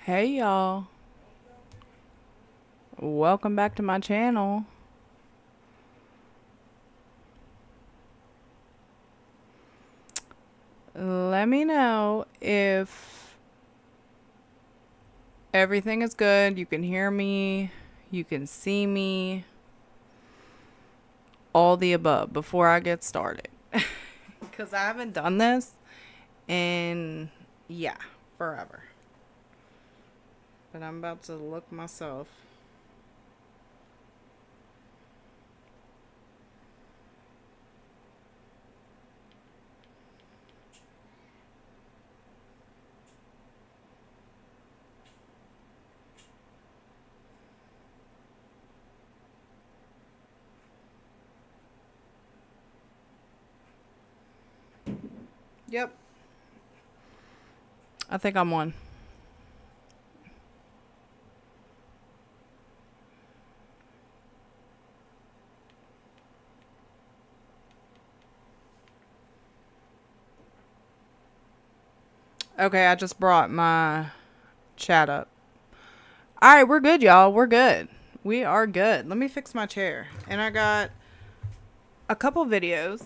Hey y'all, welcome back to my channel. Let me know if everything is good, you can hear me, you can see me, all the above before I get started. Because I haven't done this in, forever. But I'm about to look myself. Yep. I think I'm on. Okay, I just brought my chat up. Alright, we're good, y'all. We're good. We are good. Let me fix my chair. And I got a couple videos.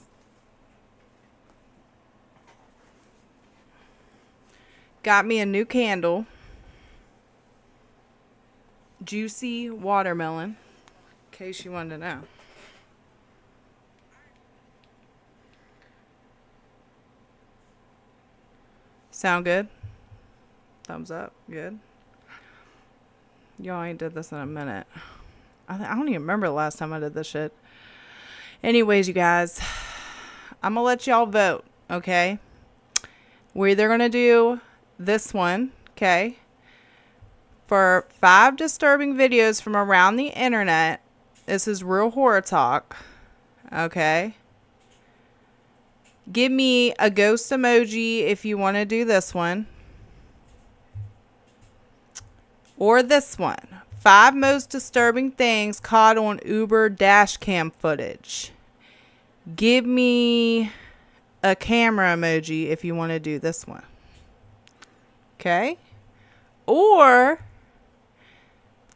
Got me a new candle. Juicy watermelon. In case you wanted to know. Sound good? Thumbs up. Good. Y'all ain't did this in a minute. I don't even remember the last time I did this shit. Anyways, you guys. I'm going to let y'all vote. Okay? We're either going to do this one. Okay? For 5 disturbing videos from around the internet. This is real horror talk. Okay? Give me a ghost emoji if you want to do this one. Or this one. 5 most disturbing things caught on Uber dash cam footage. Give me a camera emoji if you want to do this one. Okay? Or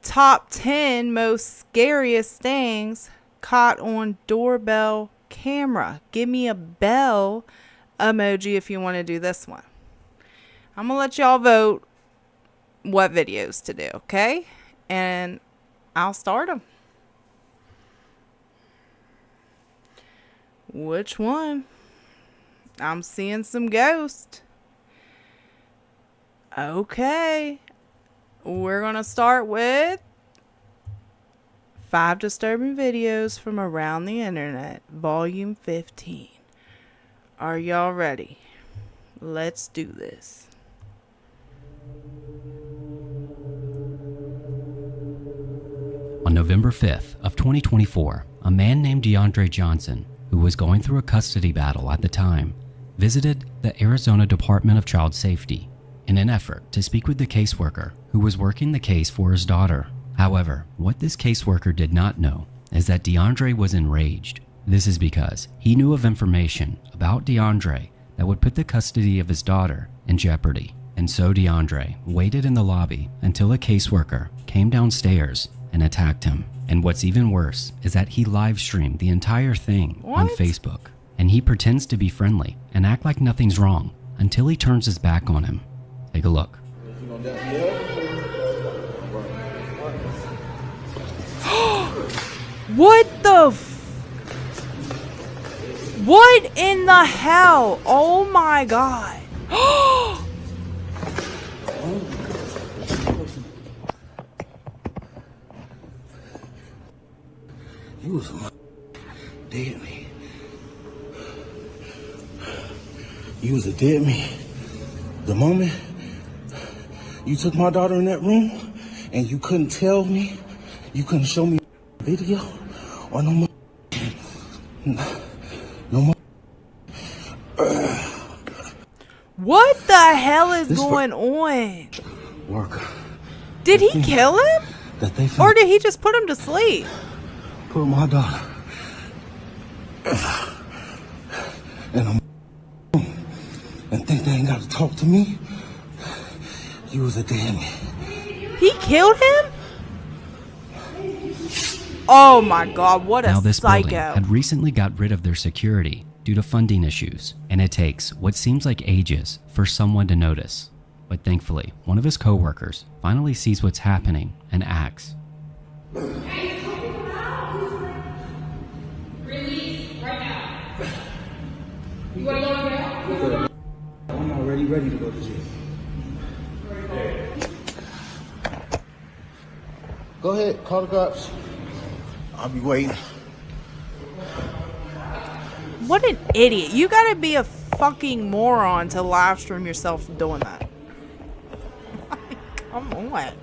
top 10 most scariest things caught on doorbell camera. Give me a bell emoji if you want to do this one. I'm going to let y'all vote what videos to do, okay? And I'll start them. Which one? I'm seeing some ghosts. Okay. We're going to start with 5 disturbing videos from around the internet, volume 15. Are y'all ready? Let's do this. On November 5th of 2024, a man named DeAndre Johnson, who was going through a custody battle at the time, visited the Arizona Department of Child Safety in an effort to speak with the caseworker who was working the case for his daughter. However, what this caseworker did not know is that DeAndre was enraged. This is because he knew of information about DeAndre that would put the custody of his daughter in jeopardy. And so DeAndre waited in the lobby until a caseworker came downstairs and attacked him. And what's even worse is that he live streamed the entire thing on Facebook. And he pretends to be friendly and act like nothing's wrong until he turns his back on him. Take a look. What the what in the hell? Oh my god. You was a dead me. You was a dead me. The moment you took my daughter in that room and you couldn't tell me, you couldn't show me a video or no more. No more. What the hell is going on? Worker. Did he kill him? That they Or did he just put him to sleep? put my daughter and I'm and think they ain't got to talk to me. You was a dead man. He killed him? Oh my God, what a Now, this building psycho. had recently got rid of their security due to funding issues, and it takes what seems like ages for someone to notice. But thankfully, one of his coworkers finally sees what's happening and acts. Release right now. You want to go now? I'm already ready to go to jail. Go ahead, call the cops. I'll be waiting. What an idiot. You gotta be a fucking moron to live stream yourself doing that. Come on.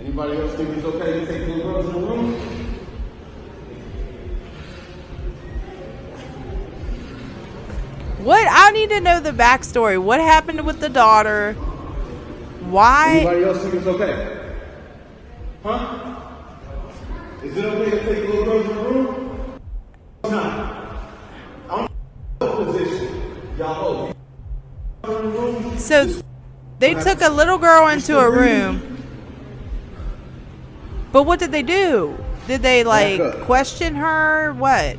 Anybody else think it's okay to take the girls in the room? What? I need to know the backstory. What happened with the daughter? Why? Anybody else think it's okay? Huh? Is it okay to take the little girls in the room? No. I'm in position. Y'all hold. So they took a little girl into a room. But what did they do? Did they like Back up. question her? What?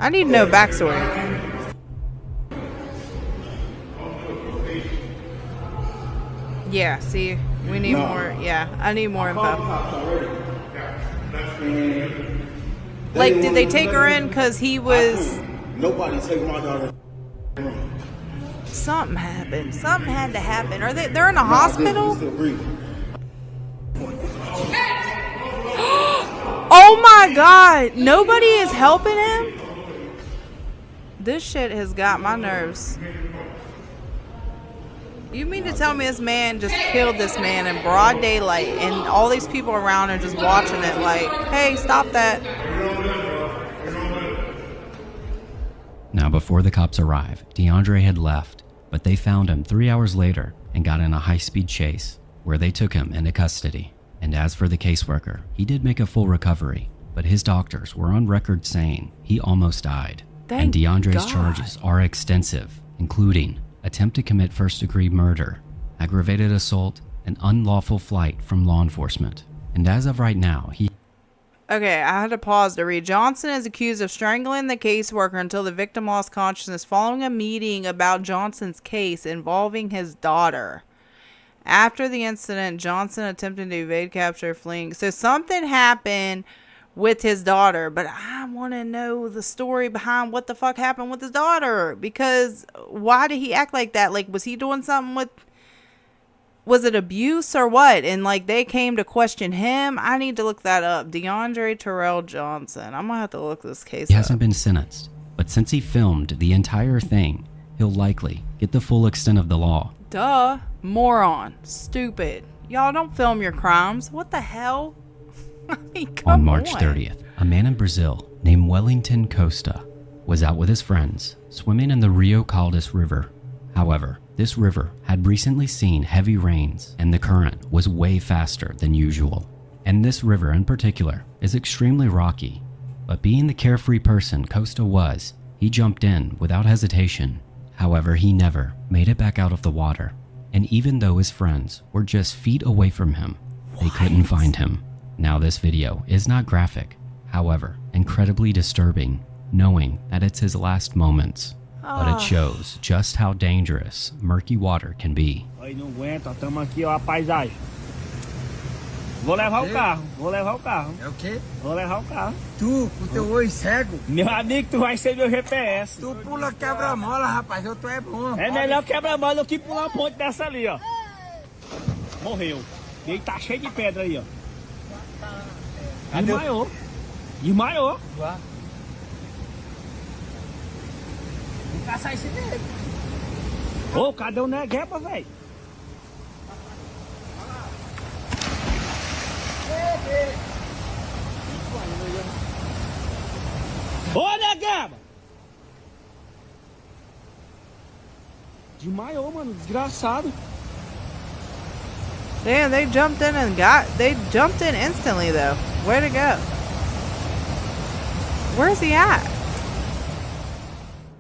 I need to know backstory. Yeah, see, we need No. more. Yeah, I need more Call the info. cops already. Like, didn't did want they to take do her nothing. in because he I was... couldn't. Nobody take my daughter. Something happened. Something had to happen. Are they're in a He's hospital? still breathing. Oh my God! Nobody is helping him? This shit has got my nerves. You mean to tell me this man just killed this man in broad daylight and all these people around are just watching it like, hey, stop that. Now, before the cops arrive, DeAndre had left, but they found him 3 hours later and got in a high-speed chase, where they took him into custody. And as for the caseworker, he did make a full recovery, but his doctors were on record saying he almost died. Thank and DeAndre's God. charges are extensive, including attempt to commit first-degree murder, aggravated assault, and unlawful flight from law enforcement. And as of right now, he Okay, I had to pause to read. Johnson is accused of strangling the caseworker until the victim lost consciousness following a meeting about Johnson's case involving his daughter. After the incident, Johnson attempted to evade capture, fleeing. So something happened with his daughter, but I want to know the story behind what the fuck happened with his daughter. Because why did he act like that? Like, was he doing something with... Was it abuse or what? And like they came to question him. I need to look that up. DeAndre Terrell Johnson. I'm gonna have to look this case up. hasn't been sentenced, but since he filmed the entire thing, he'll likely get the full extent of the law. Duh. Moron. Stupid. Y'all don't film your crimes. What the hell? I mean, come On March on. 30th, a man in Brazil named Wellington Costa was out with his friends swimming in the Rio Caldas River. However, this river had recently seen heavy rains and the current was way faster than usual. And this river in particular is extremely rocky. But being the carefree person Costa was, he jumped in without hesitation. However, he never made it back out of the water. And even though his friends were just feet away from him, they couldn't find him. Now, this video is not graphic, however, incredibly disturbing, knowing that it's his last moments. But it shows just how dangerous murky water can be. Aí não aguenta, estamos aqui, ó, a paisagem. Vou levar o carro, vou levar o carro. É o quê? Vou levar o carro. Tu, com teu olho cego, Meu amigo, tu vai ser meu GPS. tu pula quebra-mola, rapaz, eu tô é bom. É melhor quebra-mola do que pular uma ponte dessa ali, ó. Morreu. E ele tá cheio de pedra aí, ó. Desmaiou. Desmaiou. Vou caçar esse dele. Ô, cadê o Negueba, velho? Ô, Negueba! Desmaiou, mano. Desgraçado. Damn, they jumped in instantly though. Way to go. Where's he at?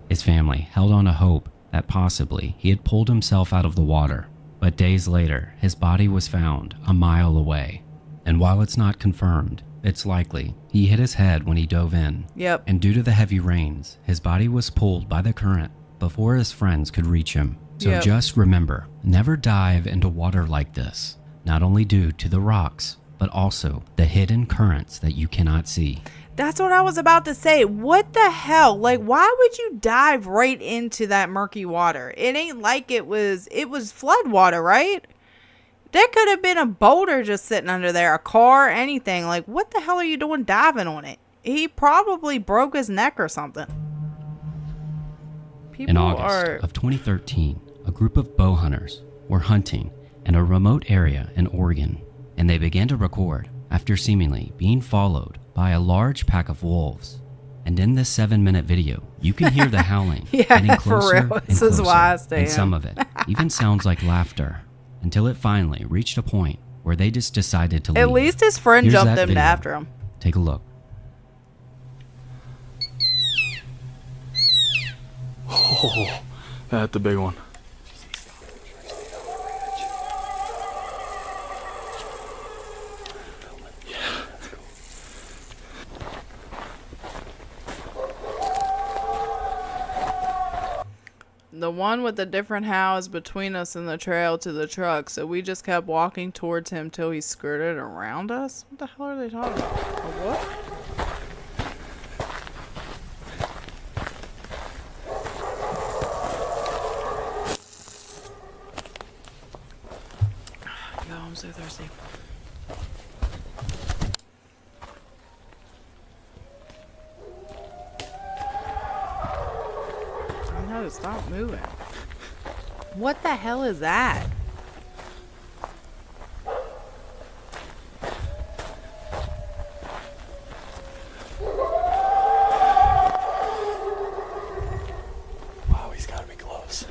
His family held on to hope that possibly he had pulled himself out of the water, but days later, his body was found a mile away. And while it's not confirmed, it's likely he hit his head when he dove in. Yep. And due to the heavy rains, his body was pulled by the current before his friends could reach him. So Yep. just remember, never dive into water like this, not only due to the rocks, but also the hidden currents that you cannot see. That's what I was about to say. What the hell? Like, why would you dive right into that murky water? It ain't like it was flood water, right? There could have been a boulder just sitting under there, a car, anything. Like, what the hell are you doing diving on it? He probably broke his neck or something. People In August of 2013, a group of bow hunters were hunting in a remote area in Oregon, and they began to record after seemingly being followed by a large pack of wolves. And in this 7-minute video, you can hear the howling Yeah, getting for closer real. and This is closer, why I stay and in. some of it even sounds like laughter, until it finally reached a point where they just decided to leave. At least his friend Here's jumped that in video. after him. Take a look. Oh, that's the big one. The one with the different house between us and the trail to the truck, so we just kept walking towards him till he skirted around us? What the hell are they talking about? A what? Yo, I'm so thirsty. No, stop moving. What the hell is that? Wow, he's got to be close.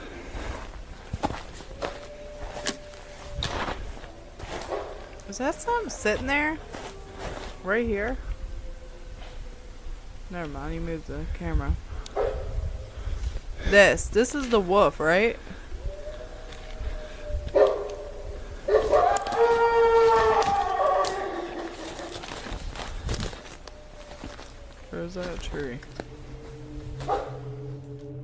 Is that something sitting there? Right here? Never mind, you moved the camera. This is the wolf, right? Where's that tree?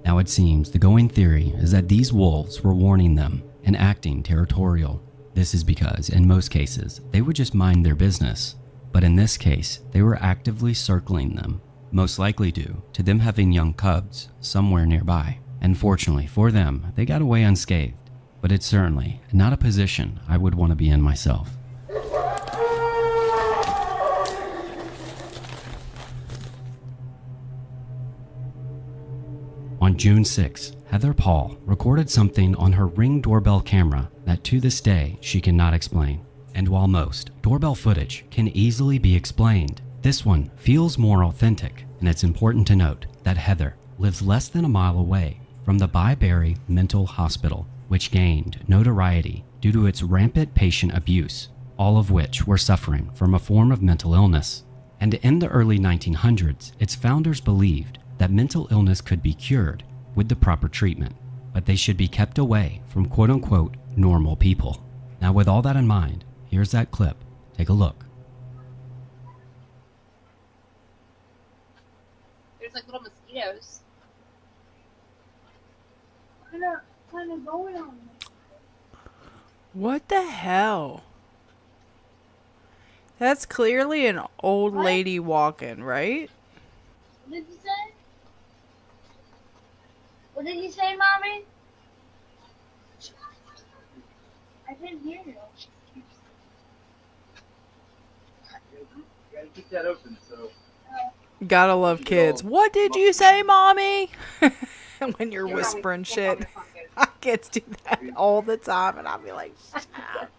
Now it seems the going theory is that these wolves were warning them and acting territorial. This is because, in most cases, they would just mind their business. But in this case, they were actively circling them, most likely due to them having young cubs somewhere nearby. And fortunately for them, they got away unscathed. But it's certainly not a position I would want to be in myself. On June 6, Heather Paul recorded something on her Ring doorbell camera that to this day she cannot explain. And while most doorbell footage can easily be explained, this one feels more authentic, and it's important to note that Heather lives less than a mile away from the Byberry Mental Hospital, which gained notoriety due to its rampant patient abuse, all of which were suffering from a form of mental illness. And in the early 1900s, its founders believed that mental illness could be cured with the proper treatment, but they should be kept away from quote-unquote normal people. Now with all that in mind, here's that clip. Take a look. There's like little mosquitoes. What is going on? What the hell? That's clearly an old lady walking, right? What did you say? What did you say, Mommy? I didn't hear you. You gotta keep that open, so. Gotta love kids. What did you say, Mommy? When you're whispering shit. My kids do that all the time, and I'll be like, shut up.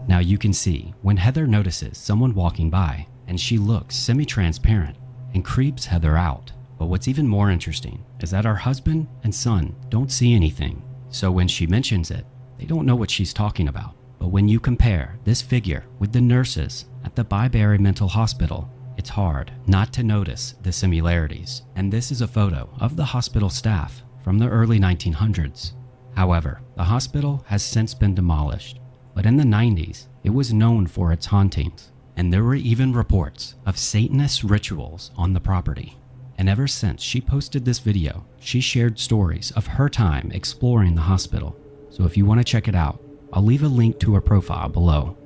Now you can see when Heather notices someone walking by and she looks semi-transparent and creeps Heather out. But what's even more interesting is that her husband and son don't see anything. So when she mentions it, they don't know what she's talking about. But when you compare this figure with the nurses at the Byberry Mental Hospital, it's hard not to notice the similarities. And this is a photo of the hospital staff from the early 1900s. However, the hospital has since been demolished. But in the 90s, it was known for its hauntings. And there were even reports of Satanist rituals on the property. And ever since she posted this video, she shared stories of her time exploring the hospital. So if you want to check it out, I'll leave a link to her profile below.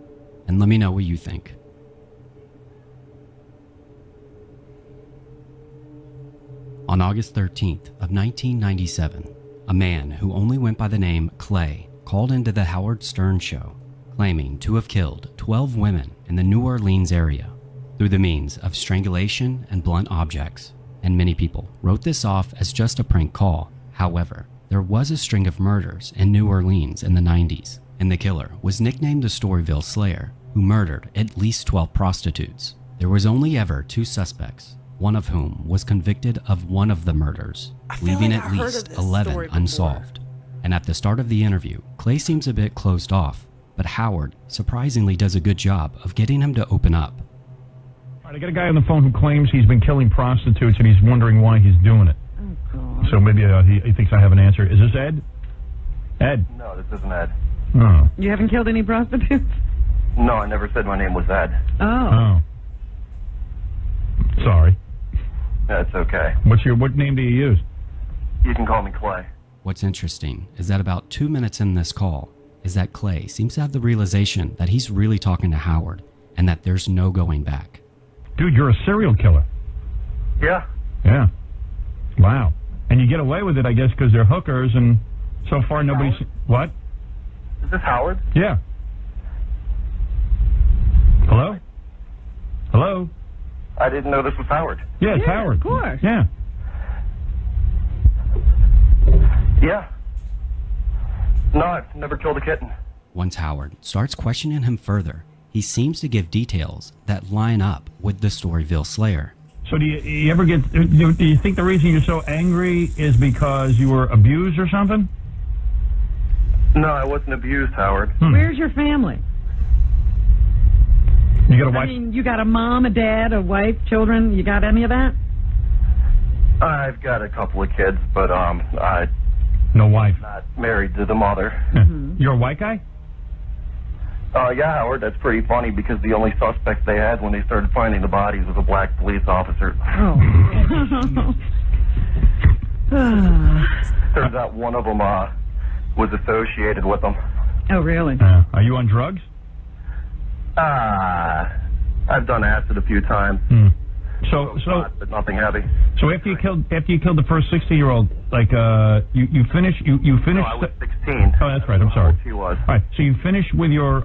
And let me know what you think. On August 13th of 1997, a man who only went by the name Clay called into the Howard Stern show, claiming to have killed 12 women in the New Orleans area through the means of strangulation and blunt objects. And many people wrote this off as just a prank call. However, there was a string of murders in New Orleans in the 90s, and the killer was nicknamed the Storyville Slayer, who murdered at least 12 prostitutes. There was only ever 2 suspects, one of whom was convicted of one of the murders, leaving at least 11 unsolved. And at the start of the interview, Clay seems a bit closed off, but Howard surprisingly does a good job of getting him to open up. All right, I got a guy on the phone who claims he's been killing prostitutes and he's wondering why he's doing it. Oh, God. So maybe he thinks I have an answer. Is this Ed? Ed? No, this isn't Ed. Oh. You haven't killed any prostitutes? No, I never said my name was Ed. Oh. Sorry. That's okay. What name do you use? You can call me Clay. What's interesting is that about 2 minutes in this call is that Clay seems to have the realization that he's really talking to Howard and that there's no going back. Dude, you're a serial killer. Yeah. Yeah. Wow. And you get away with it, I guess, because they're hookers, and so far nobody's... What? Is this Howard? Yeah. Hello? Hello? I didn't know this was Howard. Yeah, it's Howard. Of course. Yeah. Yeah. No, I've never killed a kitten. Once Howard starts questioning him further, he seems to give details that line up with the Storyville Slayer. So do you ever get... Do you think the reason you're so angry is because you were abused or something? No, I wasn't abused, Howard. Where's your family? You got a I wife? mean, you got a mom, a dad, a wife, children. You got any of that? I've got a couple of kids, but I'm No wife. not married to the mother. You're a white guy? Yeah, Howard, that's pretty funny because the only suspect they had when they started finding the bodies was a black police officer. Oh. Turns out one of them was associated with them. Oh, really? Are you on drugs? I've done acid a few times. So But nothing heavy. So after you killed the first 60-year-old, like you finished. No, I was 16. Oh, that's right. I'm sorry. She was. All right. So you finished with your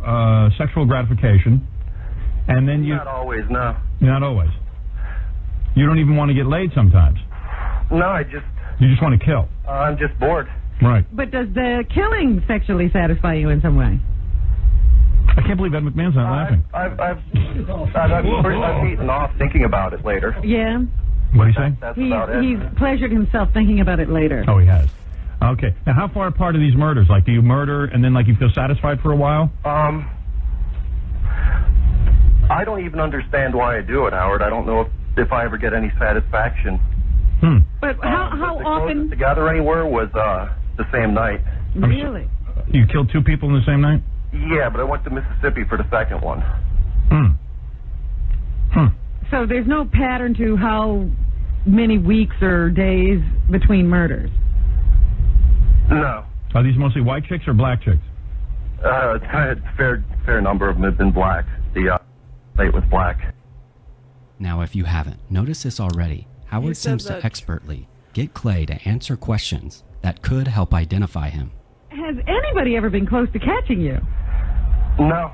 sexual gratification, and then you. Not always, no. Not always. You don't even want to get laid sometimes. No, You just want to kill. I'm just bored. Right. But does the killing sexually satisfy you in some way? I can't believe Ed McMahon's not laughing. I've eaten off thinking about it later. Yeah. What do you say? That's about it. He's pleasured himself thinking about it later. Oh, he has. Okay. Now, how far apart are these murders? Like, do you murder and then, like, you feel satisfied for a while? I don't even understand why I do it, Howard. I don't know if I ever get any satisfaction. But how the often? closest to gather anywhere was the same night. Really? You killed 2 people in the same night? Yeah, but I went to Mississippi for the second one. So there's no pattern to how many weeks or days between murders? No. Are these mostly white chicks or black chicks? It's kind of fair number of them have been black. The plate was black. Now, if you haven't noticed this already, Howard said seems to that- expertly get Clay to answer questions that could help identify him. Has anybody ever been close to catching you? No.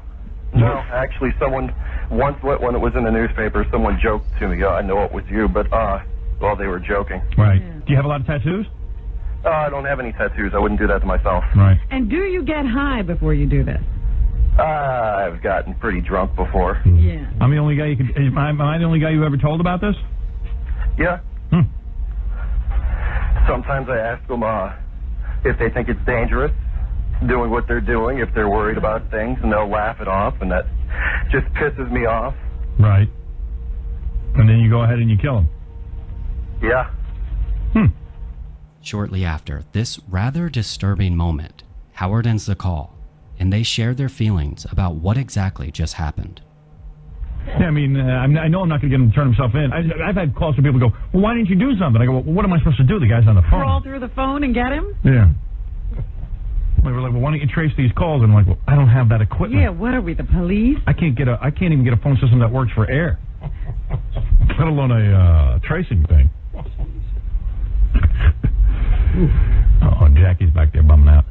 Actually, someone once, when it was in the newspaper, someone joked to me. I know it was you, but they were joking. Right. Do you have a lot of tattoos? I don't have any tattoos. I wouldn't do that to myself. Right. And do you get high before you do this? I've gotten pretty drunk before. Yeah. I'm the only guy am I the only guy you ever told about this? Yeah. Sometimes I ask them if they think it's dangerous doing what they're doing, if they're worried about things, and they'll laugh it off, and that just pisses me off. Right. And then you go ahead and you kill him. Yeah. Shortly after this rather disturbing moment, Howard ends the call, and they share their feelings about what exactly just happened. Yeah, I mean, I know I'm not going to get him to turn himself in. I've had calls from people who go, well, why didn't you do something? I go, well, what am I supposed to do? The guy's on the phone. Crawl through the phone and get him? Yeah. They were like, well, why don't you trace these calls? And I'm like, well, I don't have that equipment. Yeah, what are we, the police? I can't even get a phone system that works for air, let alone a tracing thing. Oh, Jackie's back there bumming out.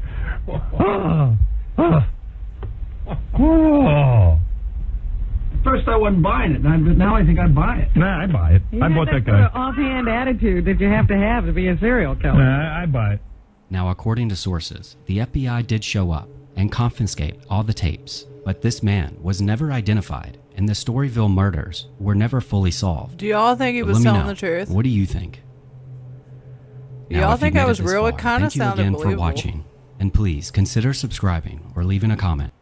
First I wasn't buying it, but now I think I'd buy it. Nah, I buy it. I bought that guy. Sort of offhand attitude that you have to be a serial killer. Nah, I buy it. Now, according to sources, the FBI did show up and confiscate all the tapes, but this man was never identified, and the Storyville murders were never fully solved. Do y'all think he But was let me telling know, the truth? What do you think? Y'all Now, if think you I made was it this real? It far, kinda thank you sounded again for believable. watching, and please consider subscribing or leaving a comment.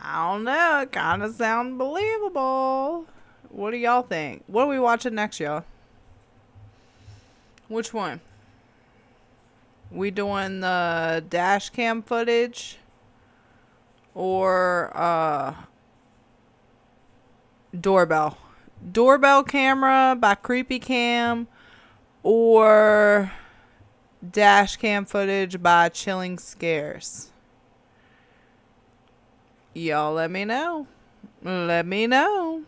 I don't know. It kind of sounds believable. What do y'all think? What are we watching next, y'all? Which one? We doing the dash cam footage or doorbell? Doorbell camera by Creepy Cam or dash cam footage by Chilling Scares? Y'all let me know. Let me know.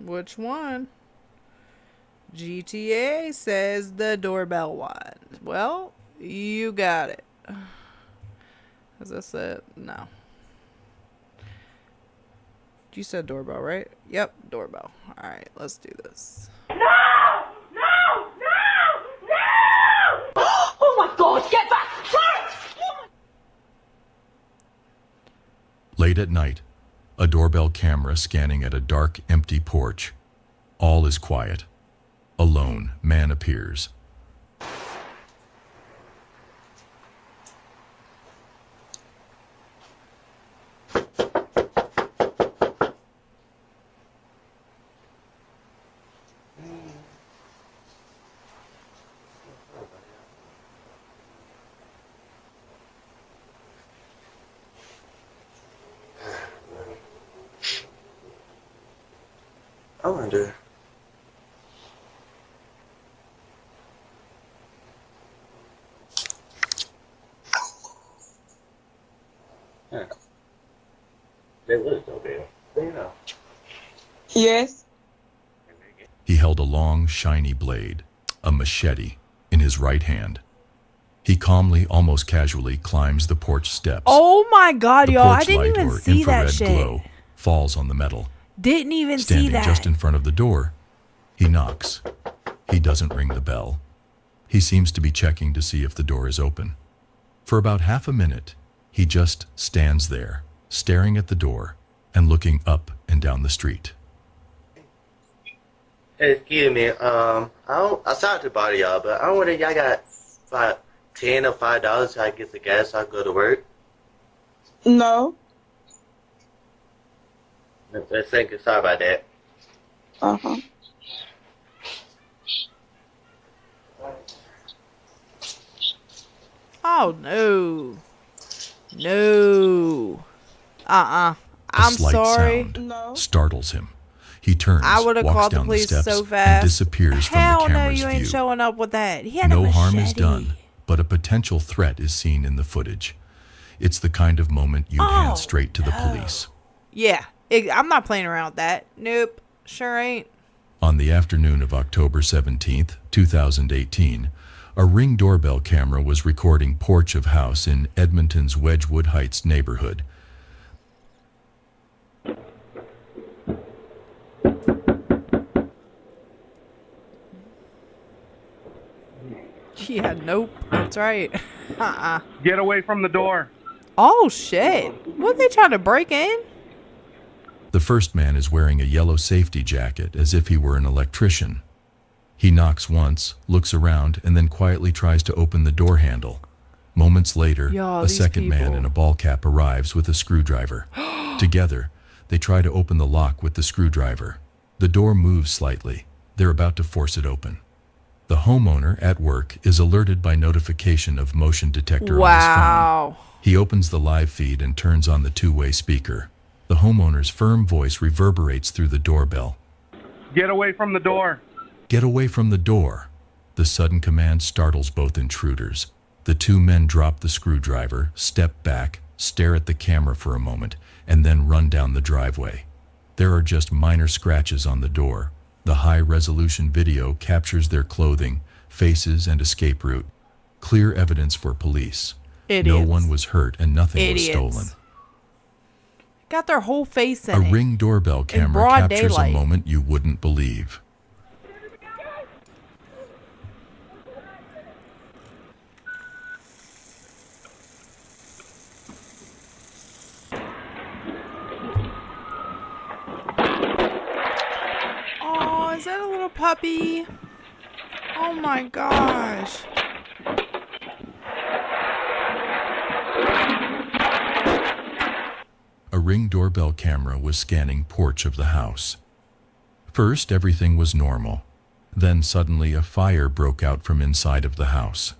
Which one? GTA says the doorbell one. Well, you got it. Is this it? No. You said doorbell, right? Yep, doorbell. Alright, let's do this. No! No! No! No! Oh my God, get back! Late at night, a doorbell camera scanning at a dark, empty porch. All is quiet. A lone man appears. I wonder. Yeah. They live over there. You know. Yes. He held a long, shiny blade, a machete, in his right hand. He calmly, almost casually, climbs the porch steps. Oh my God, The y'all. I porch didn't light even or see that infrared shit. glow falls on the metal. Didn't even see Standing that. just in front of the door, he knocks. He doesn't ring the bell. He seems to be checking to see if the door is open. For about half a minute, he just stands there, staring at the door and looking up and down the street. Hey, excuse me. I sorry to bother y'all, but I wonder if y'all got $10 or $5 so I can get the gas so I can go to work. No. Thank you. Sorry about that. Uh-huh. Oh, no. No. A I'm slight sorry. sound startles him. He turns, I would have walks called the down the police steps, so and fast. disappears Hell from the no, camera's you ain't view. showing up with that. He had a No machete. harm is done, but a potential threat is seen in the footage. It's the kind of moment you'd hand straight to the police. Yeah. I'm not playing around with that. Nope. Sure ain't. On the afternoon of October 17th, 2018, a Ring doorbell camera was recording porch of house in Edmonton's Wedgwood Heights neighborhood. Yeah, nope. That's right. Get away from the door. Oh, shit. What, they trying to break in? The first man is wearing a yellow safety jacket as if he were an electrician. He knocks once, looks around, and then quietly tries to open the door handle. Moments later, Yo, a these second man people. in a ball cap arrives with a screwdriver. Together, they try to open the lock with the screwdriver. The door moves slightly. They're about to force it open. The homeowner at work is alerted by notification of motion detector on his phone. He opens the live feed and turns on the two-way speaker. The homeowner's firm voice reverberates through the doorbell. Get away from the door. Get away from the door. The sudden command startles both intruders. The two men drop the screwdriver, step back, stare at the camera for a moment, and then run down the driveway. There are just minor scratches on the door. The high-resolution video captures their clothing, faces, and escape route. Clear evidence for police. Idiots. No one was hurt and nothing was stolen. Got their whole face in A it. Ring doorbell camera broad captures daylight. a moment you wouldn't believe. Oh, is that a little puppy? Oh my gosh. A Ring doorbell camera was scanning porch of the house. First, everything was normal. Then suddenly a fire broke out from inside of the house.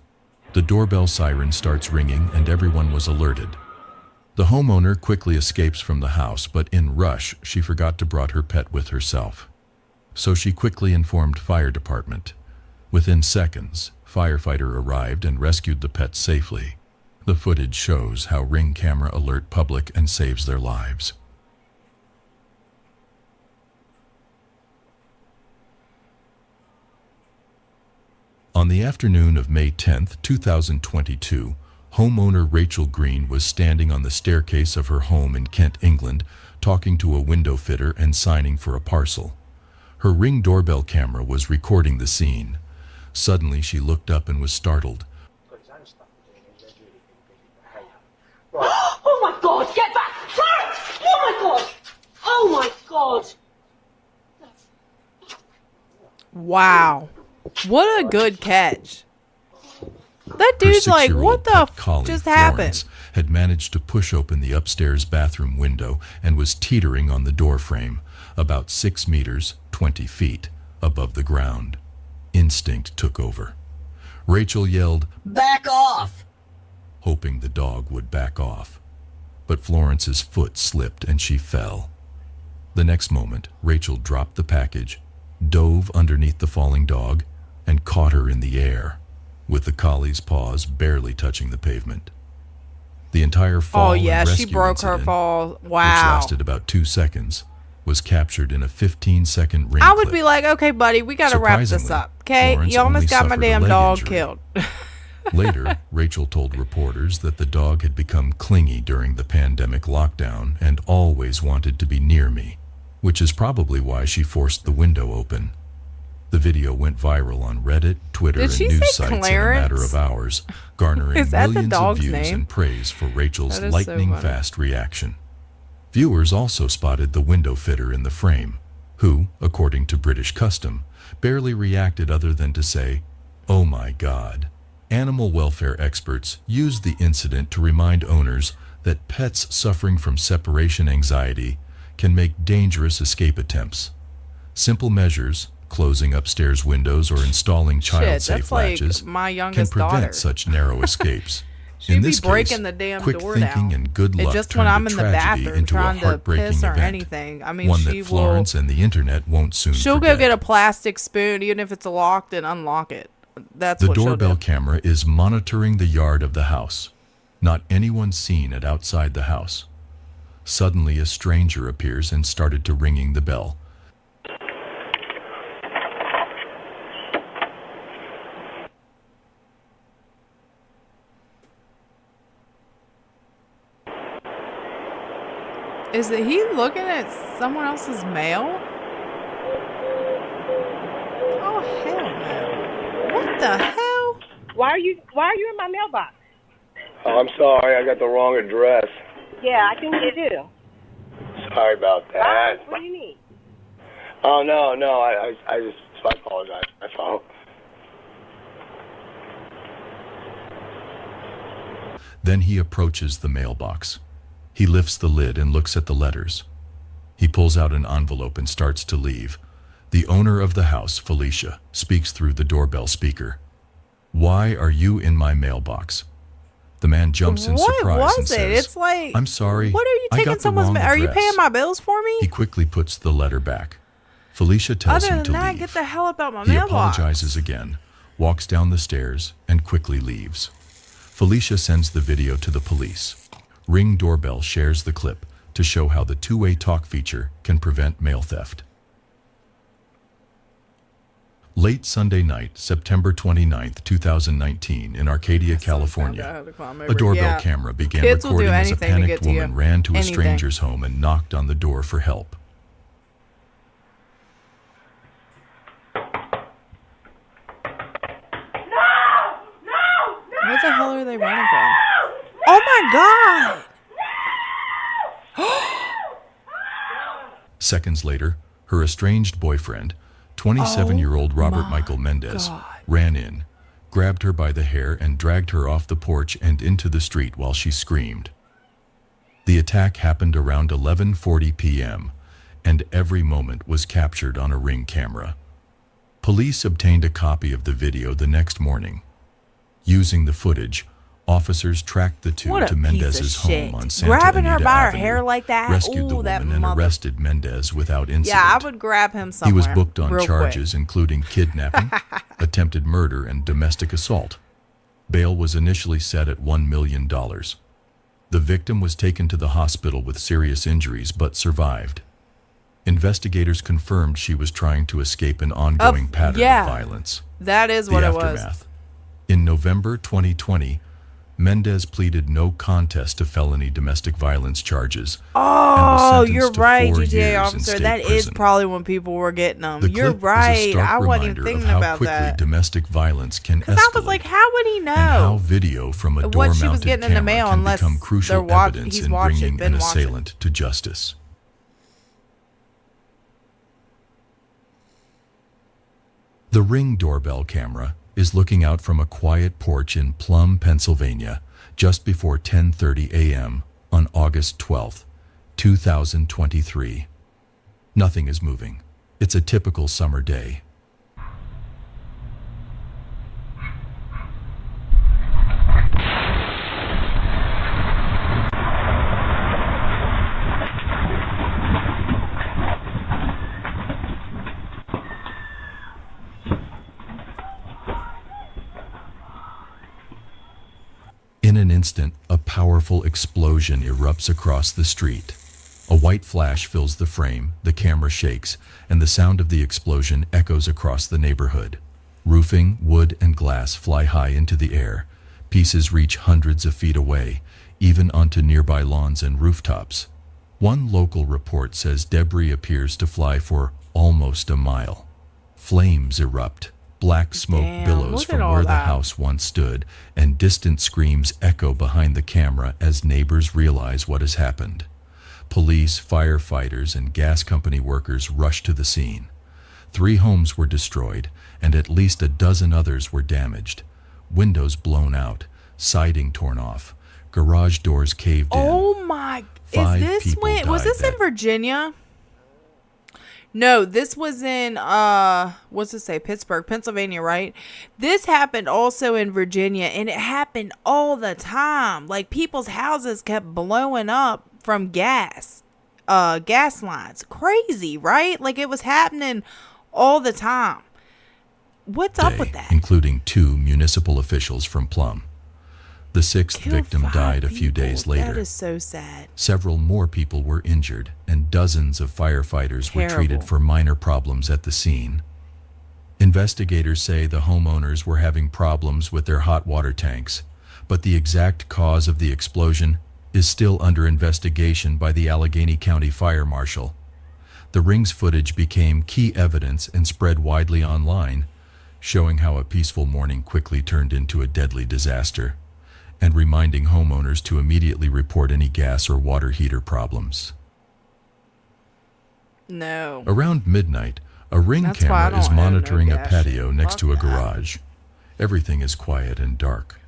The doorbell siren starts ringing and everyone was alerted. The homeowner quickly escapes from the house, but in rush, she forgot to brought her pet with herself. So she quickly informed fire department. Within seconds, firefighter arrived and rescued the pet safely. The footage shows how Ring camera alert public and saves their lives. On the afternoon of May 10, 2022, homeowner Rachel Green was standing on the staircase of her home in Kent, England, talking to a window fitter and signing for a parcel. Her Ring doorbell camera was recording the scene. Suddenly she looked up and was startled. Oh my god, get back! Oh my god! Oh my god! Wow. What a good catch. That dude's like, what the f just happened? Florence had managed to push open the upstairs bathroom window and was teetering on the door frame, about 6 meters, 20 feet, above the ground. Instinct took over. Rachel yelled, "Back off!" hoping the dog would back off. But Florence's foot slipped and she fell. The next moment, Rachel dropped the package, dove underneath the falling dog, and caught her in the air, with the collie's paws barely touching the pavement. The entire fall Oh yeah, and she rescue broke her incident, fall. which Wow. lasted about 2 seconds, was captured in a 15-second ring I would clip. be like, okay, buddy, we gotta wrap this Surprisingly, up. Okay, Florence you almost only got my suffered a damn leg dog injury. killed. Later, Rachel told reporters that the dog had become clingy during the pandemic lockdown and always wanted to be near me, which is probably why she forced the window open. The video went viral on Reddit, Twitter, Did and she news say sites in a matter Clarence? of hours, garnering Is that the millions of dog's views name? and praise for Rachel's That is so lightning-fast reaction. Viewers also spotted the window fitter in the frame, who, according to British custom, barely reacted other than to say, "Oh my God." Animal welfare experts used the incident to remind owners that pets suffering from separation anxiety can make dangerous escape attempts. Simple measures, closing upstairs windows or installing child-safe that's like latches, my can youngest prevent daughter. such narrow escapes. She'd In be this breaking case, the damn quick door thinking down. and good And luck just when turned I'm a in the tragedy bathroom into a trying to heartbreaking piss or event, anything. I mean, one she that Florence and the internet won't soon She'll forget. go get a plastic spoon, even if it's locked, and unlock it. That's The what she'll doorbell do. camera is monitoring the yard of the house. Not anyone seen it outside the house. Suddenly, a stranger appears and started to ringing the bell. Is it he looking at someone else's mail? Oh hell no! What the hell? Why are you in my mailbox? Oh, I'm sorry, I got the wrong address. Yeah, I think you do. Sorry about that. What do you need? Oh, no, I just so I apologize. That's all. Then he approaches the mailbox. He lifts the lid and looks at the letters. He pulls out an envelope and starts to leave. The owner of the house, Felicia, speaks through the doorbell speaker. "Why are you in my mailbox?" The man jumps in surprise What and was it? says, It's like, "I'm sorry. what are you I taking got the someone's wrong Are you address." paying my bills for me? He quickly puts the letter back. Felicia tells Other him than to that, leave. get the hell about my He mailbox. apologizes again, walks down the stairs, and quickly leaves. Felicia sends the video to the police. Ring Doorbell shares the clip to show how the two-way talk feature can prevent mail theft. Late Sunday night, September 29th, 2019, in Arcadia, California, a doorbell camera began Kids will do recording as a anything to panicked get to you. woman ran to a Anything. stranger's home and knocked on the door for help. What the hell are they running from? Oh my God! Seconds later, her estranged boyfriend, 27-year-old Robert Michael Mendez, ran in, grabbed her by the hair and dragged her off the porch and into the street while she screamed. The attack happened around 11:40 p.m., and every moment was captured on a Ring camera. Police obtained a copy of the video the next morning. Using the footage, officers tracked the two What a to piece of Mendez's shit. home on Santa Grabbing her Anita by her Avenue, hair like that? rescued the Ooh, that woman and mother- arrested Mendez without incident. Yeah, I would grab him somewhere. He was booked on real charges quick. including kidnapping, attempted murder, and domestic assault. Bail was initially set at $1 million. The victim was taken to the hospital with serious injuries but survived. Investigators confirmed she was trying to escape an ongoing pattern of violence. That is what it was. In November 2020, Mendez pleaded no contest to felony domestic violence charges. Oh, you're to right, 4 GTA years in officer. state That is prison. probably when people were getting them. The You're clip is a right. stark I wasn't even reminder thinking of how about quickly that. domestic violence can Because escalate, I was like, how would he know? and how video from a what she was door-mounted getting in the camera mail can unless become crucial they're evidence he's in watching, bringing been an watching. assailant to justice. The Ring doorbell camera is looking out from a quiet porch in Plum, Pennsylvania, just before 10:30 a.m. on August 12th, 2023. Nothing is moving. It's a typical summer day. In an instant, a powerful explosion erupts across the street. A white flash fills the frame, the camera shakes, and the sound of the explosion echoes across the neighborhood. Roofing, wood, and glass fly high into the air. Pieces reach hundreds of feet away, even onto nearby lawns and rooftops. One local report says debris appears to fly for almost a mile. Flames erupt. Black smoke billows look at from all where the that. house once stood, and distant screams echo behind the camera as neighbors realize what has happened. Police, firefighters, and gas company workers rush to the scene. 3 homes were destroyed, and at least a dozen others were damaged. Windows blown out, siding torn off, garage doors caved in. Oh my! 5 Is this people when? Was died this in that Virginia? No, this was in what's it say? Pittsburgh, Pennsylvania, right? This happened also in Virginia, and it happened all the time. Like people's houses kept blowing up from gas lines. Crazy, right? Like it was happening all the time. What's up with that? including 2 municipal officials from Plum. The 6th victim died a few days later. That is so sad. Several more people were injured, and dozens of firefighters were treated Terrible. for minor problems at the scene. Investigators say the homeowners were having problems with their hot water tanks, but the exact cause of the explosion is still under investigation by the Allegheny County Fire Marshal. The Ring's footage became key evidence and spread widely online, showing how a peaceful morning quickly turned into a deadly disaster, and reminding homeowners to immediately report any gas or water heater problems. No. Around midnight, A Ring That's why I camera is don't own no monitoring a gas patio shit. next Fuck to a that. garage. Everything is quiet and dark.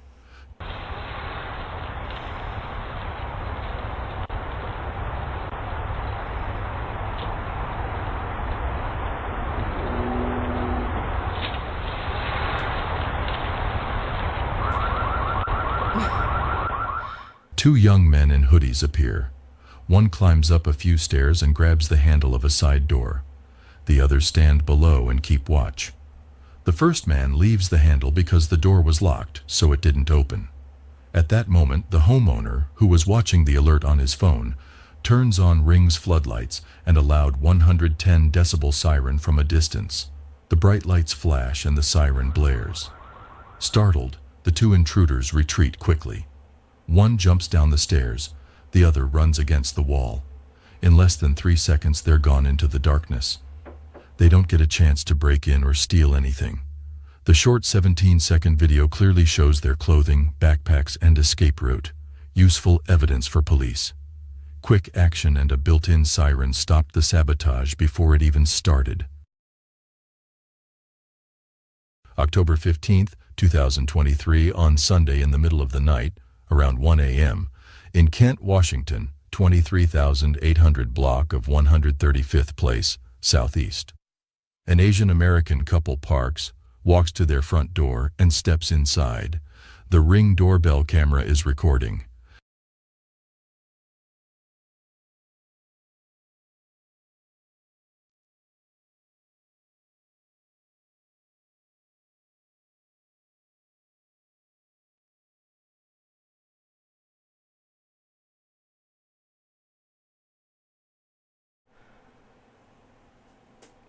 Two young men in hoodies appear. One climbs up a few stairs and grabs the handle of a side door. The others stand below and keep watch. The first man leaves the handle because the door was locked, so it didn't open. At that moment, the homeowner, who was watching the alert on his phone, turns on Ring's floodlights and a loud 110 decibel siren from a distance. The bright lights flash and the siren blares. Startled, the two intruders retreat quickly. One jumps down the stairs, the other runs against the wall. In less than 3 seconds, they're gone into the darkness. They don't get a chance to break in or steal anything. The short 17-second video clearly shows their clothing, backpacks, and escape route. Useful evidence for police. Quick action and a built-in siren stopped the sabotage before it even started. October 15th, 2023, on Sunday in the middle of the night, around 1 a.m., in Kent, Washington, 23,800 block of 135th Place, Southeast. An Asian American couple parks, walks to their front door, and steps inside. The Ring doorbell camera is recording.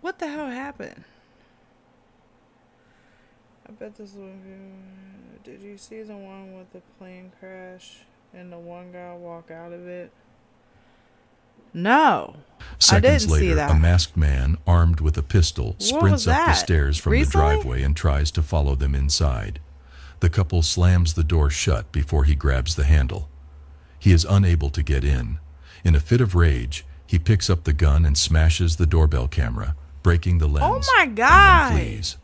What the hell happened? I bet this one. Did you see the one with the plane crash and the one guy walk out of it? No, I didn't Seconds later, see that. a masked man, armed with a pistol, What was sprints up the that? stairs from Recently? the driveway and tries to follow them inside. The couple slams the door shut before he grabs the handle. He is unable to get in. In a fit of rage, he picks up the gun and smashes the doorbell camera, breaking the lens. Oh my And God. then flees.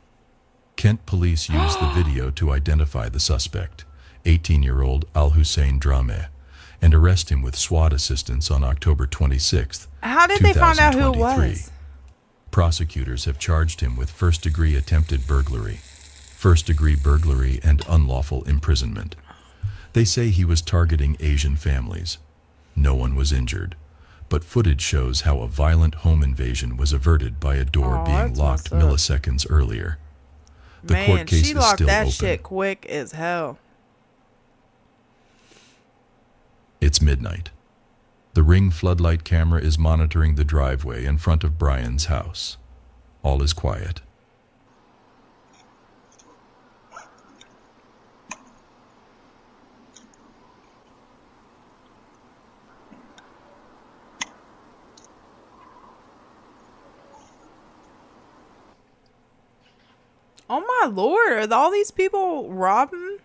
Kent police use the video to identify the suspect, 18-year-old Al-Hussein Drame, and arrest him with SWAT assistance on October 26th, How did they find out who it 2023. was? Prosecutors have charged him with first-degree attempted burglary, first-degree burglary, and unlawful imprisonment. They say he was targeting Asian families. No one was injured, but footage shows how a violent home invasion was averted by a door being that's locked messed up. milliseconds earlier. The Man, court case she is locked still that open. shit quick as hell. It's midnight. The Ring floodlight camera is monitoring the driveway in front of Brian's house. All is quiet. Oh my lord, are all these people robbing?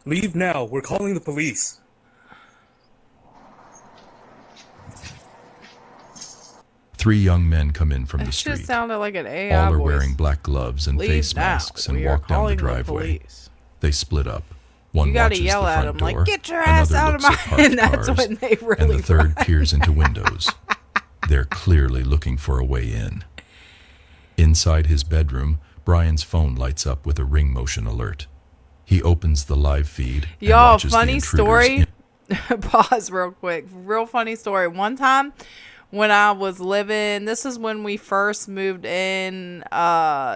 Leave now. We're calling the police. Three young men come in from the That shit street. sounded like an AI All are voice. wearing black gloves and Leave face now. masks and We are walk down the calling the driveway. police. They split up. One You gotta watches yell the at front them like, door, "Get your ass another out of looks at my-" parked and that's cars, when they really and the third run. peers into windows. They're clearly looking for a way in. Inside his bedroom, Brian's phone lights up with a ring motion alert. He opens the live feed and Y'all, watches the funny intruders story. in- Pause real quick. Real funny story. One time when I was living, this is when we first moved in.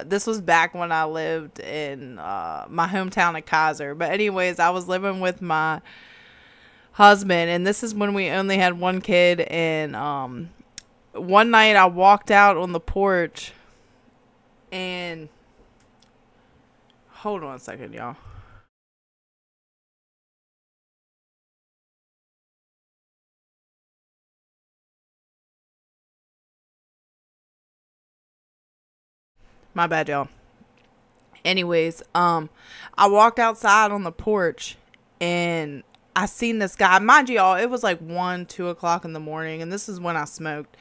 This was back when I lived in my hometown of Kaiser. But anyways, I was living with my husband, and this is when we only had one kid. And one night I walked out on the porch, and hold on a second, y'all. My bad, y'all. Anyways, I walked outside on the porch and I seen this guy. Mind you, y'all, it was like 1, 2 o'clock in the morning, and this is when I smoked.